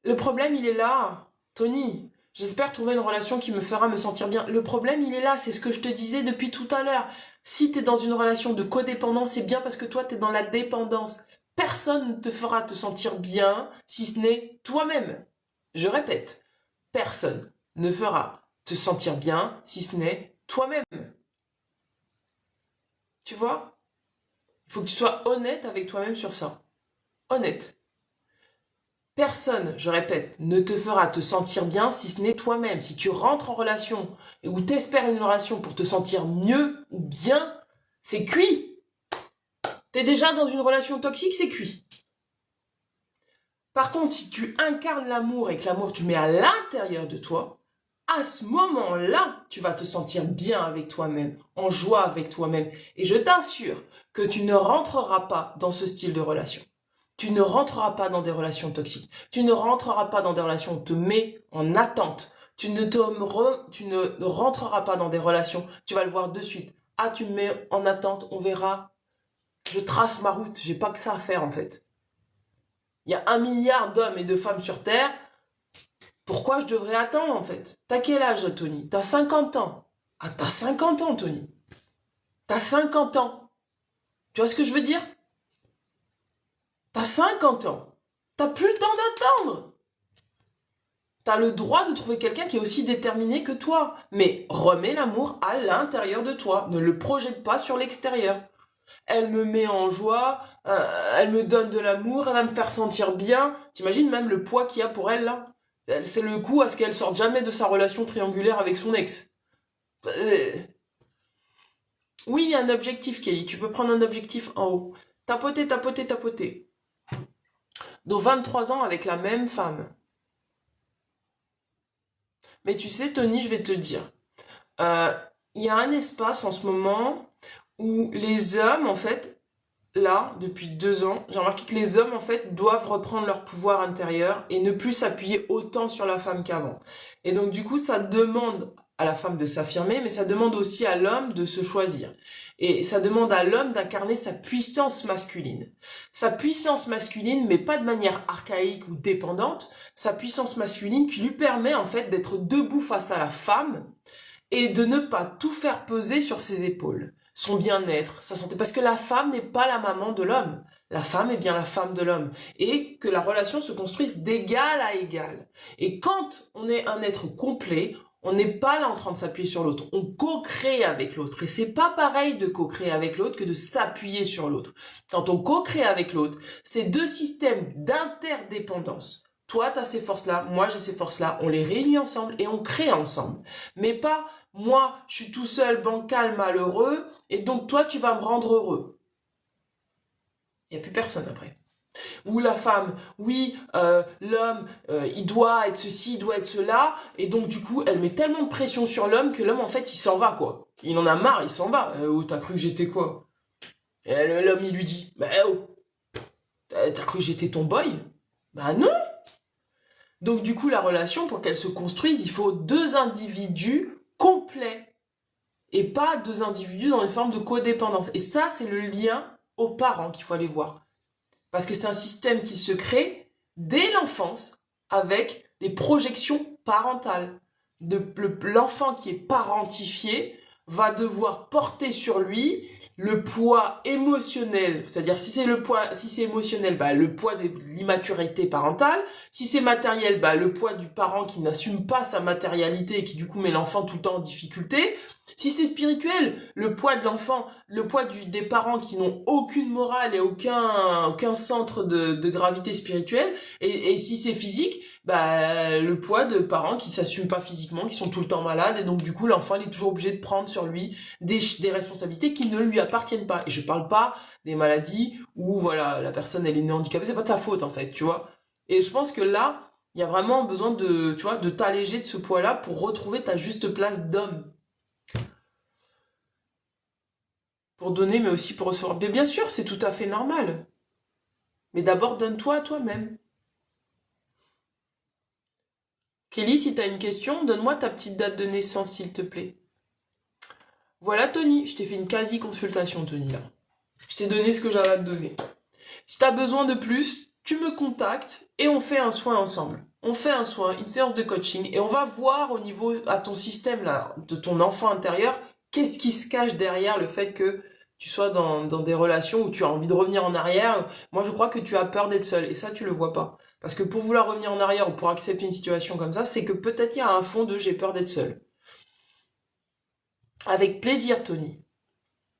[SPEAKER 1] Le problème, il est là, Tony. J'espère trouver une relation qui me fera me sentir bien. Le problème, il est là, c'est ce que je te disais depuis tout à l'heure. Si tu es dans une relation de codépendance, c'est bien parce que toi, tu es dans la dépendance. Personne ne te fera te sentir bien si ce n'est toi-même. Je répète, personne ne fera te sentir bien si ce n'est toi-même. Tu vois? Il faut que tu sois honnête avec toi-même sur ça. Honnête. Personne, je répète, ne te fera te sentir bien si ce n'est toi-même. Si tu rentres en relation ou t'espères une relation pour te sentir mieux ou bien, c'est cuit. T'es déjà dans une relation toxique, c'est cuit. Par contre, si tu incarnes l'amour et que l'amour tu mets à l'intérieur de toi, à ce moment-là, tu vas te sentir bien avec toi-même, en joie avec toi-même. Et je t'assure que tu ne rentreras pas dans ce style de relation. Tu ne rentreras pas dans des relations toxiques. Tu ne rentreras pas dans des relations où on te met en attente. Tu ne rentreras pas dans des relations, tu vas le voir de suite. Ah, tu me mets en attente, on verra. Je trace ma route, j'ai pas que ça à faire en fait. Il y a 1 milliard d'hommes et de femmes sur Terre. Pourquoi je devrais attendre en fait? T'as quel âge, Tony? T'as 50 ans. Ah, t'as 50 ans, Tony. T'as 50 ans. Tu vois ce que je veux dire? T'as 50 ans. T'as plus le temps d'attendre. T'as le droit de trouver quelqu'un qui est aussi déterminé que toi. Mais remets l'amour à l'intérieur de toi. Ne le projette pas sur l'extérieur. Elle me met en joie, elle me donne de l'amour, elle va me faire sentir bien. T'imagines même le poids qu'il y a pour elle là? C'est le coup à ce qu'elle sorte jamais de sa relation triangulaire avec son ex. Oui, il y a un objectif, Kelly. Tu peux prendre un objectif en haut. Tapoter, tapoter, tapoter. Dans 23 ans avec la même femme. Mais tu sais, Tony, je vais te dire. Euh, Il y a un espace en ce moment où les hommes, en fait, là, depuis 2 ans, j'ai remarqué que les hommes, en fait, doivent reprendre leur pouvoir intérieur et ne plus s'appuyer autant sur la femme qu'avant. Et donc, du coup, ça demande à la femme de s'affirmer, mais ça demande aussi à l'homme de se choisir. Et ça demande à l'homme d'incarner sa puissance masculine. Sa puissance masculine, mais pas de manière archaïque ou dépendante, sa puissance masculine qui lui permet, en fait, d'être debout face à la femme et de ne pas tout faire peser sur ses épaules. Son bien-être, sa santé. Parce que la femme n'est pas la maman de l'homme. La femme est bien la femme de l'homme. Et que la relation se construise d'égal à égal. Et quand on est un être complet, on n'est pas là en train de s'appuyer sur l'autre. On co-crée avec l'autre. Et c'est pas pareil de co-créer avec l'autre que de s'appuyer sur l'autre. Quand on co-crée avec l'autre, c'est 2 systèmes d'interdépendance. Toi, tu as ces forces-là, moi j'ai ces forces-là, on les réunit ensemble et on crée ensemble. Mais pas, moi, je suis tout seul, bancal, malheureux, et donc toi, tu vas me rendre heureux. Il n'y a plus personne après. Ou la femme, oui, l'homme, il doit être ceci, il doit être cela, et donc du coup, elle met tellement de pression sur l'homme que l'homme, en fait, il s'en va, quoi. Il en a marre, il s'en va. Oh, t'as cru que j'étais quoi? Et l'homme, il lui dit, bah oh, t'as cru que j'étais ton boy? Bah non. Donc du coup, la relation, pour qu'elle se construise, il faut 2 individus complets et pas 2 individus dans une forme de codépendance. Et ça, c'est le lien aux parents qu'il faut aller voir. Parce que c'est un système qui se crée dès l'enfance avec les projections parentales. L'enfant qui est parentifié va devoir porter sur lui le poids émotionnel, c'est-à-dire si c'est le poids, si c'est émotionnel, bah le poids de l'immaturité parentale. Si c'est matériel, bah le poids du parent qui n'assume pas sa matérialité et qui du coup met l'enfant tout le temps en difficulté. Si c'est spirituel, le poids de l'enfant, le poids des parents qui n'ont aucune morale et aucun centre de gravité spirituelle. Et si c'est physique, bah le poids de parents qui s'assument pas physiquement, qui sont tout le temps malades, et donc du coup l'enfant il est toujours obligé de prendre sur lui des responsabilités qui ne lui appartiennent pas. Et je parle pas des maladies où voilà la personne elle est née handicapée, c'est pas de sa faute en fait, tu vois. Et je pense que là il y a vraiment besoin de, tu vois, de t'alléger de ce poids-là pour retrouver ta juste place d'homme. Pour donner, mais aussi pour recevoir. Mais bien sûr, c'est tout à fait normal. Mais d'abord, donne-toi à toi-même. Kelly, si t'as une question, donne-moi ta petite date de naissance, s'il te plaît. Voilà, Tony, je t'ai fait une quasi-consultation, Tony, là. Je t'ai donné ce que j'avais à te donner. Si t'as besoin de plus, tu me contactes et on fait un soin ensemble. On fait un soin, une séance de coaching, et on va voir au niveau, à ton système, là, de ton enfant intérieur, qu'est-ce qui se cache derrière le fait que tu sois dans des relations où tu as envie de revenir en arrière. Moi, je crois que tu as peur d'être seul, et ça, tu le vois pas. Parce que pour vouloir revenir en arrière ou pour accepter une situation comme ça, c'est que peut-être il y a un fond de j'ai peur d'être seul. Avec plaisir, Tony.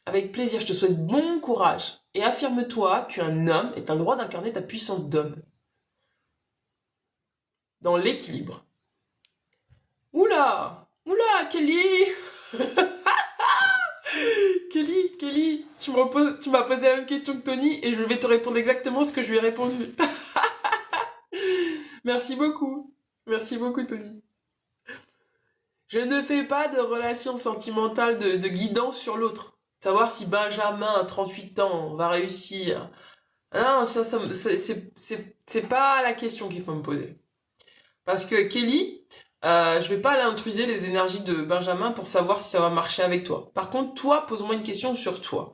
[SPEAKER 1] Avec plaisir, je te souhaite bon courage. Et affirme-toi, tu es un homme et tu as le droit d'incarner ta puissance d'homme. Dans l'équilibre. Oula! Oula, Kelly! Kelly, tu m'as posé la même question que Tony et je vais te répondre exactement ce que je lui ai répondu. Merci beaucoup. Merci beaucoup, Tony. Je ne fais pas de relation sentimentale de guidance sur l'autre. Savoir si Benjamin, à 38 ans, va réussir. Non, c'est pas la question qu'il faut me poser. Parce que Kelly, je vais pas aller intruser les énergies de Benjamin pour savoir si ça va marcher avec toi. Par contre, toi, pose-moi une question sur toi.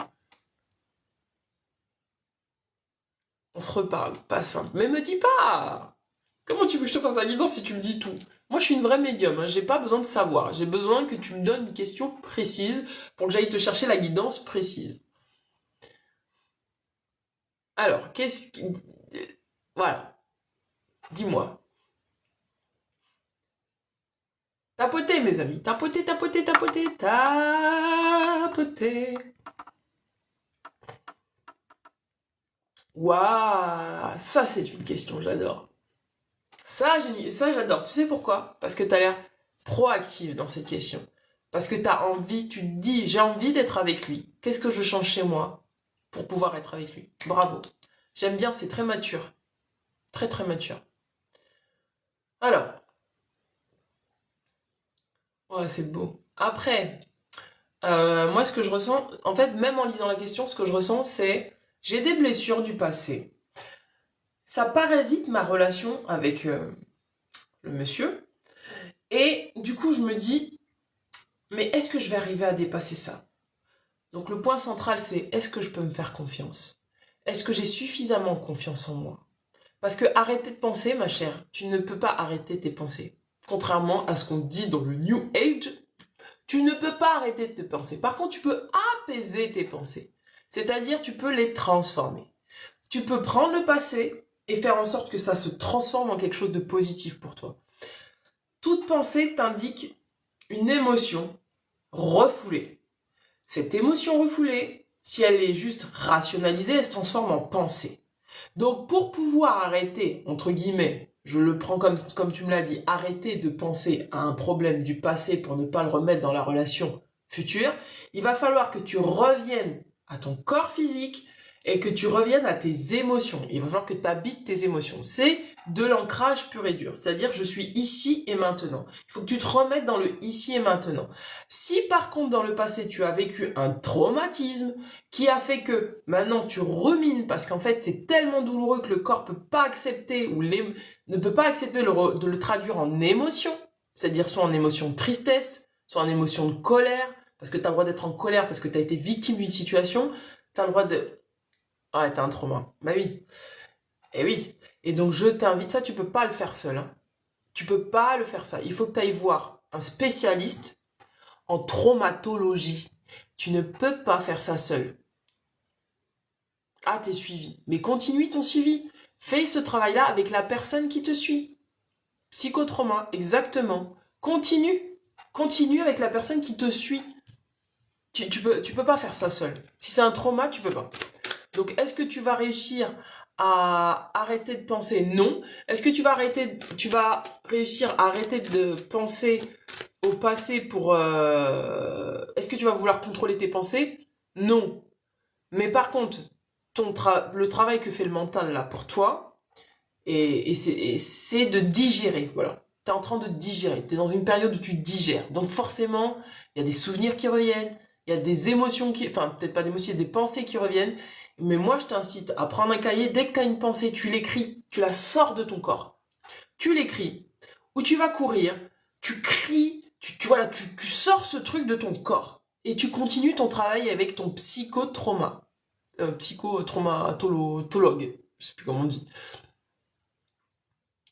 [SPEAKER 1] On se reparle, pas simple. Mais me dis pas! Comment tu veux que je te fasse la guidance si tu me dis tout? Moi, je suis une vraie médium, hein. J'ai pas besoin de savoir. J'ai besoin que tu me donnes une question précise pour que j'aille te chercher la guidance précise. Alors, qu'est-ce qui... Voilà. Dis-moi. Tapotez, mes amis. Tapotez, tapotez, tapotez, tapotez. Waouh, ça c'est une question, j'adore. Ça, j'adore. Tu sais pourquoi? Parce que tu as l'air proactive dans cette question. Parce que tu as envie, tu te dis, j'ai envie d'être avec lui. Qu'est-ce que je change chez moi pour pouvoir être avec lui? Bravo. J'aime bien, c'est très mature. Très, très mature. Alors, ouais, c'est beau. Après, moi, ce que je ressens, en fait, même en lisant la question, ce que je ressens, c'est j'ai des blessures du passé. Ça parasite ma relation avec le monsieur. Et du coup, je me dis, mais est-ce que je vais arriver à dépasser ça? Donc le point central, c'est est-ce que je peux me faire confiance? Est-ce que j'ai suffisamment confiance en moi? Parce que arrêter de penser, ma chère, tu ne peux pas arrêter tes pensées. Contrairement à ce qu'on dit dans le New Age, tu ne peux pas arrêter de te penser. Par contre, tu peux apaiser tes pensées. C'est-à-dire, tu peux les transformer. Tu peux prendre le passé et faire en sorte que ça se transforme en quelque chose de positif pour toi. Toute pensée t'indique une émotion refoulée. Cette émotion refoulée, si elle est juste rationalisée, elle se transforme en pensée. Donc pour pouvoir arrêter, entre guillemets, je le prends comme tu me l'as dit, arrêter de penser à un problème du passé pour ne pas le remettre dans la relation future, il va falloir que tu reviennes à ton corps physique et que tu reviennes à tes émotions. Il va falloir que tu habites tes émotions. C'est de l'ancrage pur et dur. C'est-à-dire, je suis ici et maintenant. Il faut que tu te remettes dans le ici et maintenant. Si par contre, dans le passé, tu as vécu un traumatisme qui a fait que maintenant tu rumines parce qu'en fait, c'est tellement douloureux que le corps peut pas accepter ou ne peut pas accepter de le traduire en émotion. C'est-à-dire soit en émotion de tristesse, soit en émotion de colère, parce que tu as le droit d'être en colère parce que tu as été victime d'une situation. Tu as le droit de... Ah, t'as un trauma. Bah oui. Et oui. Et donc, je t'invite, ça, tu peux pas le faire seul. Hein. Tu peux pas le faire ça. Il faut que tu ailles voir un spécialiste en traumatologie. Tu ne peux pas faire ça seul. Ah, t'es suivi. Mais continue ton suivi. Fais ce travail-là avec la personne qui te suit. Psychotrauma, exactement. Continue. Continue avec la personne qui te suit. Tu peux pas faire ça seul. Si c'est un trauma, tu peux pas. Donc, est-ce que tu vas réussir à arrêter de penser? Non. Est-ce que tu vas réussir à arrêter de penser au passé pour... Est-ce que tu vas vouloir contrôler tes pensées? Non. Mais par contre, le travail que fait le mental là pour toi, et c'est de digérer, voilà. T'es en train de digérer, t'es dans une période où tu digères. Donc forcément, il y a des souvenirs qui reviennent, il y a des émotions enfin peut-être pas d'émotions, il y a des pensées qui reviennent. Mais moi, je t'incite à prendre un cahier, dès que t'as une pensée, tu l'écris, tu la sors de ton corps. Tu l'écris, ou tu vas courir, tu cries, voilà, tu sors ce truc de ton corps. Et tu continues ton travail avec ton psychotraumatologue, je sais plus comment on dit.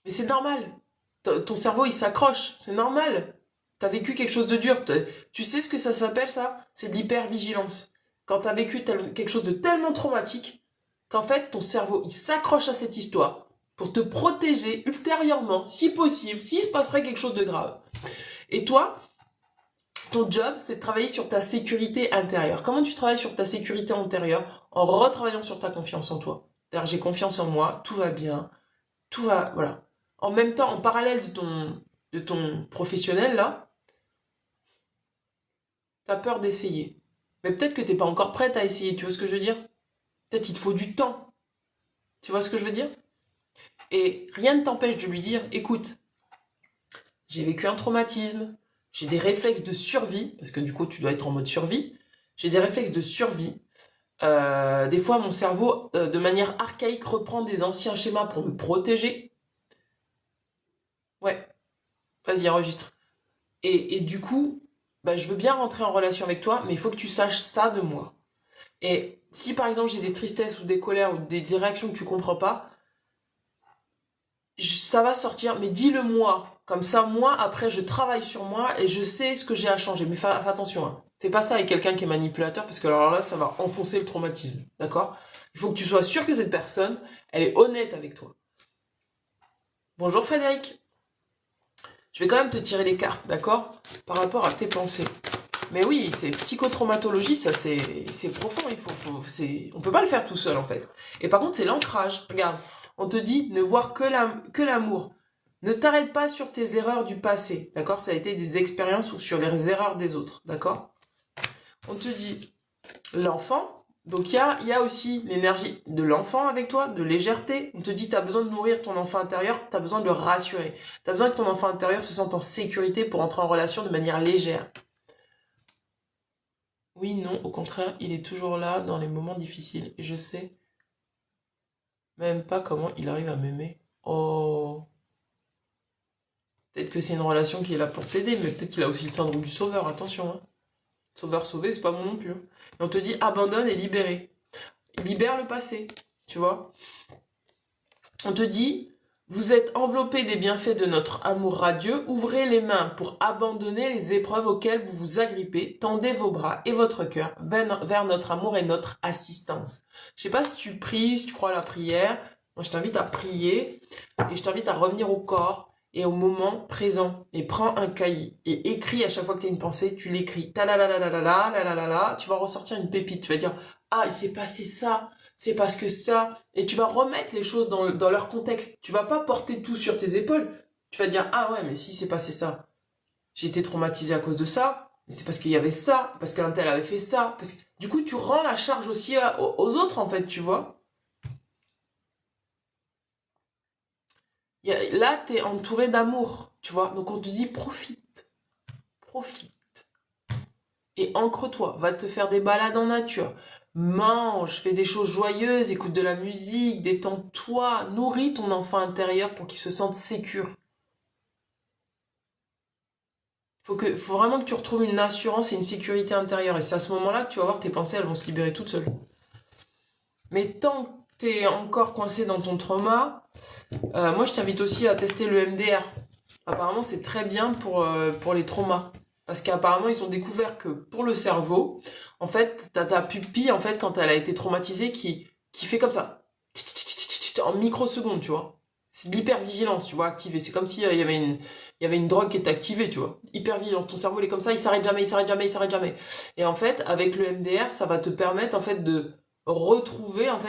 [SPEAKER 1] Mais c'est normal. Ton cerveau, il s'accroche. C'est normal. T'as vécu quelque chose de dur. Tu sais ce que ça s'appelle, ça? C'est de l'hypervigilance. Quand t'as vécu quelque chose de tellement traumatique qu'en fait, ton cerveau, il s'accroche à cette histoire pour te protéger ultérieurement, si possible, s'il se passerait quelque chose de grave. Et toi, ton job, c'est de travailler sur ta sécurité intérieure. Comment tu travailles sur ta sécurité intérieure? En retravaillant sur ta confiance en toi. C'est-à-dire, j'ai confiance en moi, tout va bien, tout va, voilà. En même temps, en parallèle de ton professionnel, là, t'as peur d'essayer. Mais peut-être que t'es pas encore prête à essayer, tu vois ce que je veux dire? Peut-être qu'il te faut du temps. Tu vois ce que je veux dire? Et rien ne t'empêche de lui dire, écoute, j'ai vécu un traumatisme, j'ai des réflexes de survie, parce que du coup, tu dois être en mode survie. J'ai des réflexes de survie. Des fois, mon cerveau, de manière archaïque, reprend des anciens schémas pour me protéger. Ouais, vas-y, enregistre. Et du coup, bah, je veux bien rentrer en relation avec toi, mais il faut que tu saches ça de moi. Et si par exemple j'ai des tristesses ou des colères ou des réactions que tu comprends pas, ça va sortir, mais dis-le moi. Comme ça, moi, après, je travaille sur moi et je sais ce que j'ai à changer. Mais fais attention, hein. Fais pas ça avec quelqu'un qui est manipulateur, parce que alors là, ça va enfoncer le traumatisme. D'accord? Il faut que tu sois sûr que cette personne, elle est honnête avec toi. Bonjour Frédéric. Je vais quand même te tirer les cartes, d'accord? Par rapport à tes pensées. Mais oui, c'est psychotraumatologie, ça c'est profond, on peut pas le faire tout seul en fait. Et par contre, c'est l'ancrage. Regarde, on te dit ne voir que l'amour. Ne t'arrête pas sur tes erreurs du passé, d'accord? Ça a été des expériences ou sur les erreurs des autres, d'accord? On te dit l'enfant, donc il y a aussi l'énergie de l'enfant avec toi, de légèreté. On te dit tu as besoin de nourrir ton enfant intérieur, tu as besoin de le rassurer. Tu as besoin que ton enfant intérieur se sente en sécurité pour entrer en relation de manière légère. Oui, non, au contraire, il est toujours là dans les moments difficiles. Et je sais même pas comment il arrive à m'aimer. Oh, peut-être que c'est une relation qui est là pour t'aider, mais peut-être qu'il a aussi le syndrome du sauveur, attention, hein. Sauveur sauvé, c'est pas bon non plus, hein. Et on te dit abandonne et libérer. Libère le passé, tu vois. On te dit, vous êtes enveloppé des bienfaits de notre amour radieux, ouvrez les mains pour abandonner les épreuves auxquelles vous vous agrippez, tendez vos bras et votre cœur vers notre amour et notre assistance. Je sais pas si tu pries, si tu crois à la prière, moi je t'invite à prier et je t'invite à revenir au corps et au moment présent. Et prends un cahier et écris à chaque fois que tu as une pensée, tu l'écris. Ta la la la la la la la la la la, tu vas ressortir une pépite, tu vas dire, ah il s'est passé ça. C'est parce que ça, et tu vas remettre les choses dans leur contexte. Tu vas pas porter tout sur tes épaules. Tu vas dire, ah ouais, mais si c'est passé ça, j'ai été traumatisé à cause de ça, mais c'est parce qu'il y avait ça, parce qu'un tel avait fait ça. Parce que... Du coup, tu rends la charge aussi aux autres, en fait, tu vois. Là, tu es entouré d'amour, tu vois. Donc on te dit, profite, profite. Et ancre-toi, va te faire des balades en nature. Mange, fais des choses joyeuses, écoute de la musique, détends-toi, nourris ton enfant intérieur pour qu'il se sente sécure. Faut vraiment que tu retrouves une assurance et une sécurité intérieure. Et c'est à ce moment-là que tu vas voir tes pensées, elles vont se libérer toutes seules. Mais tant que tu es encore coincé dans ton trauma, moi je t'invite aussi à tester le MDR. Apparemment c'est très bien pour les traumas. Parce qu'apparemment, ils ont découvert que pour le cerveau, en fait, t'as ta pupille, en fait, quand elle a été traumatisée, qui fait comme ça. En microsecondes, tu vois. C'est de l'hypervigilance, tu vois, activée. C'est comme si il y avait une drogue qui était activée, tu vois. Hypervigilance. Ton cerveau, il est comme ça, il s'arrête jamais, il s'arrête jamais, il s'arrête jamais. Et en fait, avec le MDR, ça va te permettre, en fait, de retrouver un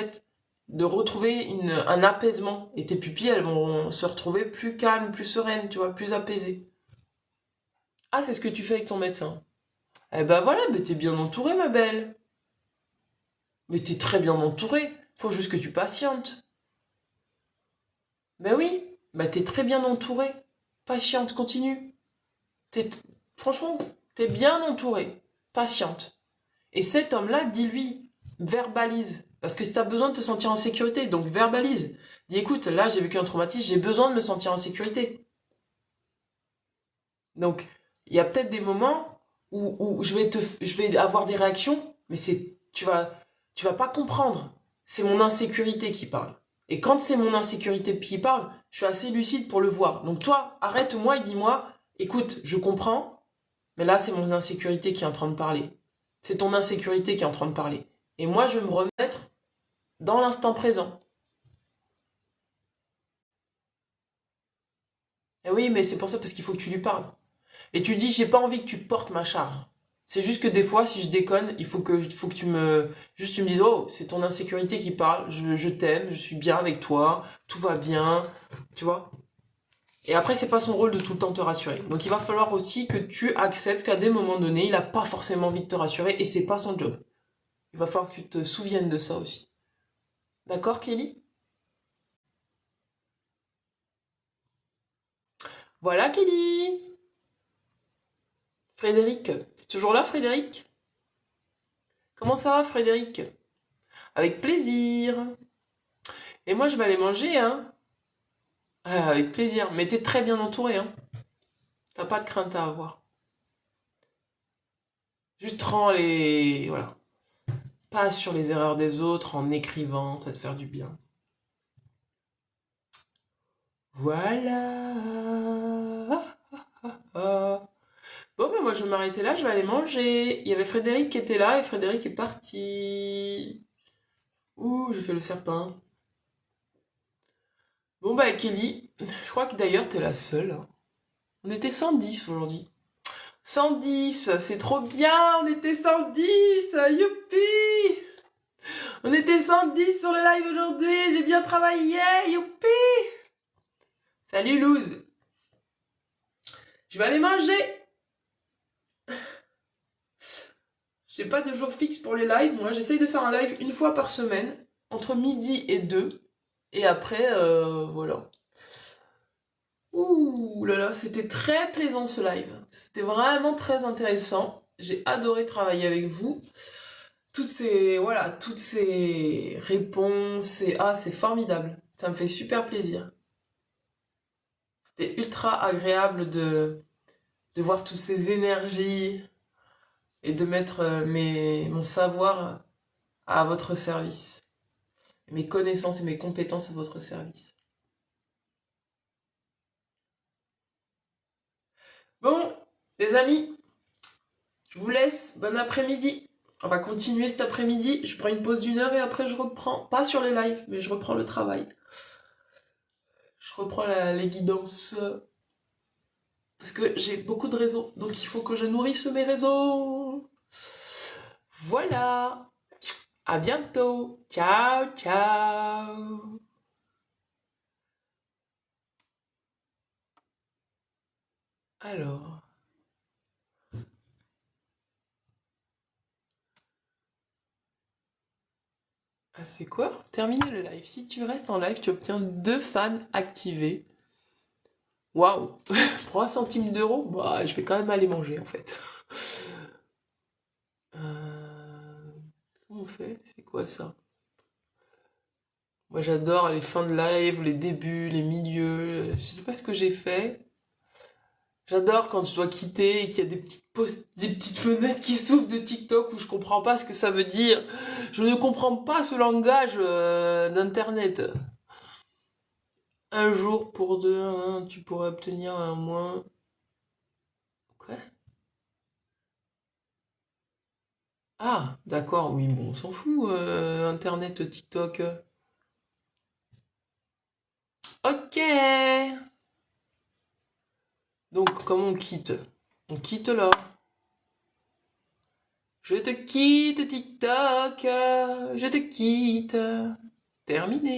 [SPEAKER 1] apaisement. Et tes pupilles, elles vont se retrouver plus calmes, plus sereines, tu vois, plus apaisées. Ah, c'est ce que tu fais avec ton médecin. Eh ben voilà, mais t'es bien entourée, ma belle. Mais t'es très bien entourée. Faut juste que tu patientes. Ben oui, bah t'es très bien entourée. Patiente, continue. T'es, franchement, t'es bien entourée. Patiente. Et cet homme-là, dis-lui, verbalise. Parce que si t'as besoin de te sentir en sécurité, donc verbalise. Dis, écoute, là, j'ai vécu un traumatisme, j'ai besoin de me sentir en sécurité. Donc, il y a peut-être des moments où je vais avoir des réactions, mais tu vas pas comprendre. C'est mon insécurité qui parle. Et quand c'est mon insécurité qui parle, je suis assez lucide pour le voir. Donc toi, arrête-moi et dis-moi, écoute, je comprends, mais là, c'est mon insécurité qui est en train de parler. C'est ton insécurité qui est en train de parler. Et moi, je vais me remettre dans l'instant présent. Et oui, mais c'est pour ça, parce qu'il faut que tu lui parles. Et tu dis, j'ai pas envie que tu portes ma charge. C'est juste que des fois, si je déconne, faut que juste tu me dises, oh, c'est ton insécurité qui parle, je t'aime, je suis bien avec toi, tout va bien, tu vois. Et après, c'est pas son rôle de tout le temps te rassurer. Donc il va falloir aussi que tu acceptes qu'à des moments donnés, il a pas forcément envie de te rassurer et c'est pas son job. Il va falloir que tu te souviennes de ça aussi. D'accord, Kelly? Voilà, Kelly! Frédéric, t'es toujours là, Frédéric? Comment ça va, Frédéric? Avec plaisir. Et moi, je vais aller manger, hein. Ah, avec plaisir. Mais t'es très bien entouré, hein. T'as pas de crainte à avoir. Juste rends les... Voilà. Passe sur les erreurs des autres en écrivant, ça va te faire du bien. Voilà. Ah. Bon, ben moi, je vais m'arrêter là, je vais aller manger. Il y avait Frédéric qui était là et Frédéric est parti. Ouh, j'ai fait le serpent. Bon, bah, Kelly, je crois que d'ailleurs, t'es la seule, hein. On était 110 aujourd'hui. 110, c'est trop bien, on était 110, youpi! On était 110 sur le live aujourd'hui, j'ai bien travaillé, youpi! Salut Louz! Je vais aller manger! J'ai pas de jour fixe pour les lives, moi j'essaye de faire un live une fois par semaine, entre midi et 2, et après, voilà. Ouh là là, c'était très plaisant ce live, c'était vraiment très intéressant, j'ai adoré travailler avec vous. Toutes ces réponses, c'est formidable. Ça me fait super plaisir. C'était ultra agréable de voir toutes ces énergies et de mettre mon savoir à votre service. Mes connaissances et mes compétences à votre service. Bon, les amis, je vous laisse. Bon après-midi. On va continuer cet après-midi. Je prends une pause d'1 heure et après je reprends. Pas sur les lives, mais je reprends le travail. Je reprends les guidances. Parce que j'ai beaucoup de réseaux, donc il faut que je nourrisse mes réseaux. Voilà. À bientôt. Ciao, ciao. Alors, c'est quoi? Terminer le live. Si tu restes en live, tu obtiens 2 fans activés. Waouh. 3 centimes d'euros? Bah, je vais quand même aller manger en fait. Comment on fait? C'est quoi ça? Moi j'adore les fins de live, les débuts, les milieux. Je sais pas ce que j'ai fait. J'adore quand je dois quitter et qu'il y a des petites fenêtres qui s'ouvrent de TikTok où je comprends pas ce que ça veut dire. Je ne comprends pas ce langage d'internet. Un jour pour deux, hein, tu pourrais obtenir un moins. Quoi? Ah, d'accord, oui, bon, on s'en fout, Internet, TikTok. Ok. Donc, comment on quitte? On quitte là. Je te quitte, TikTok. Je te quitte. Terminé.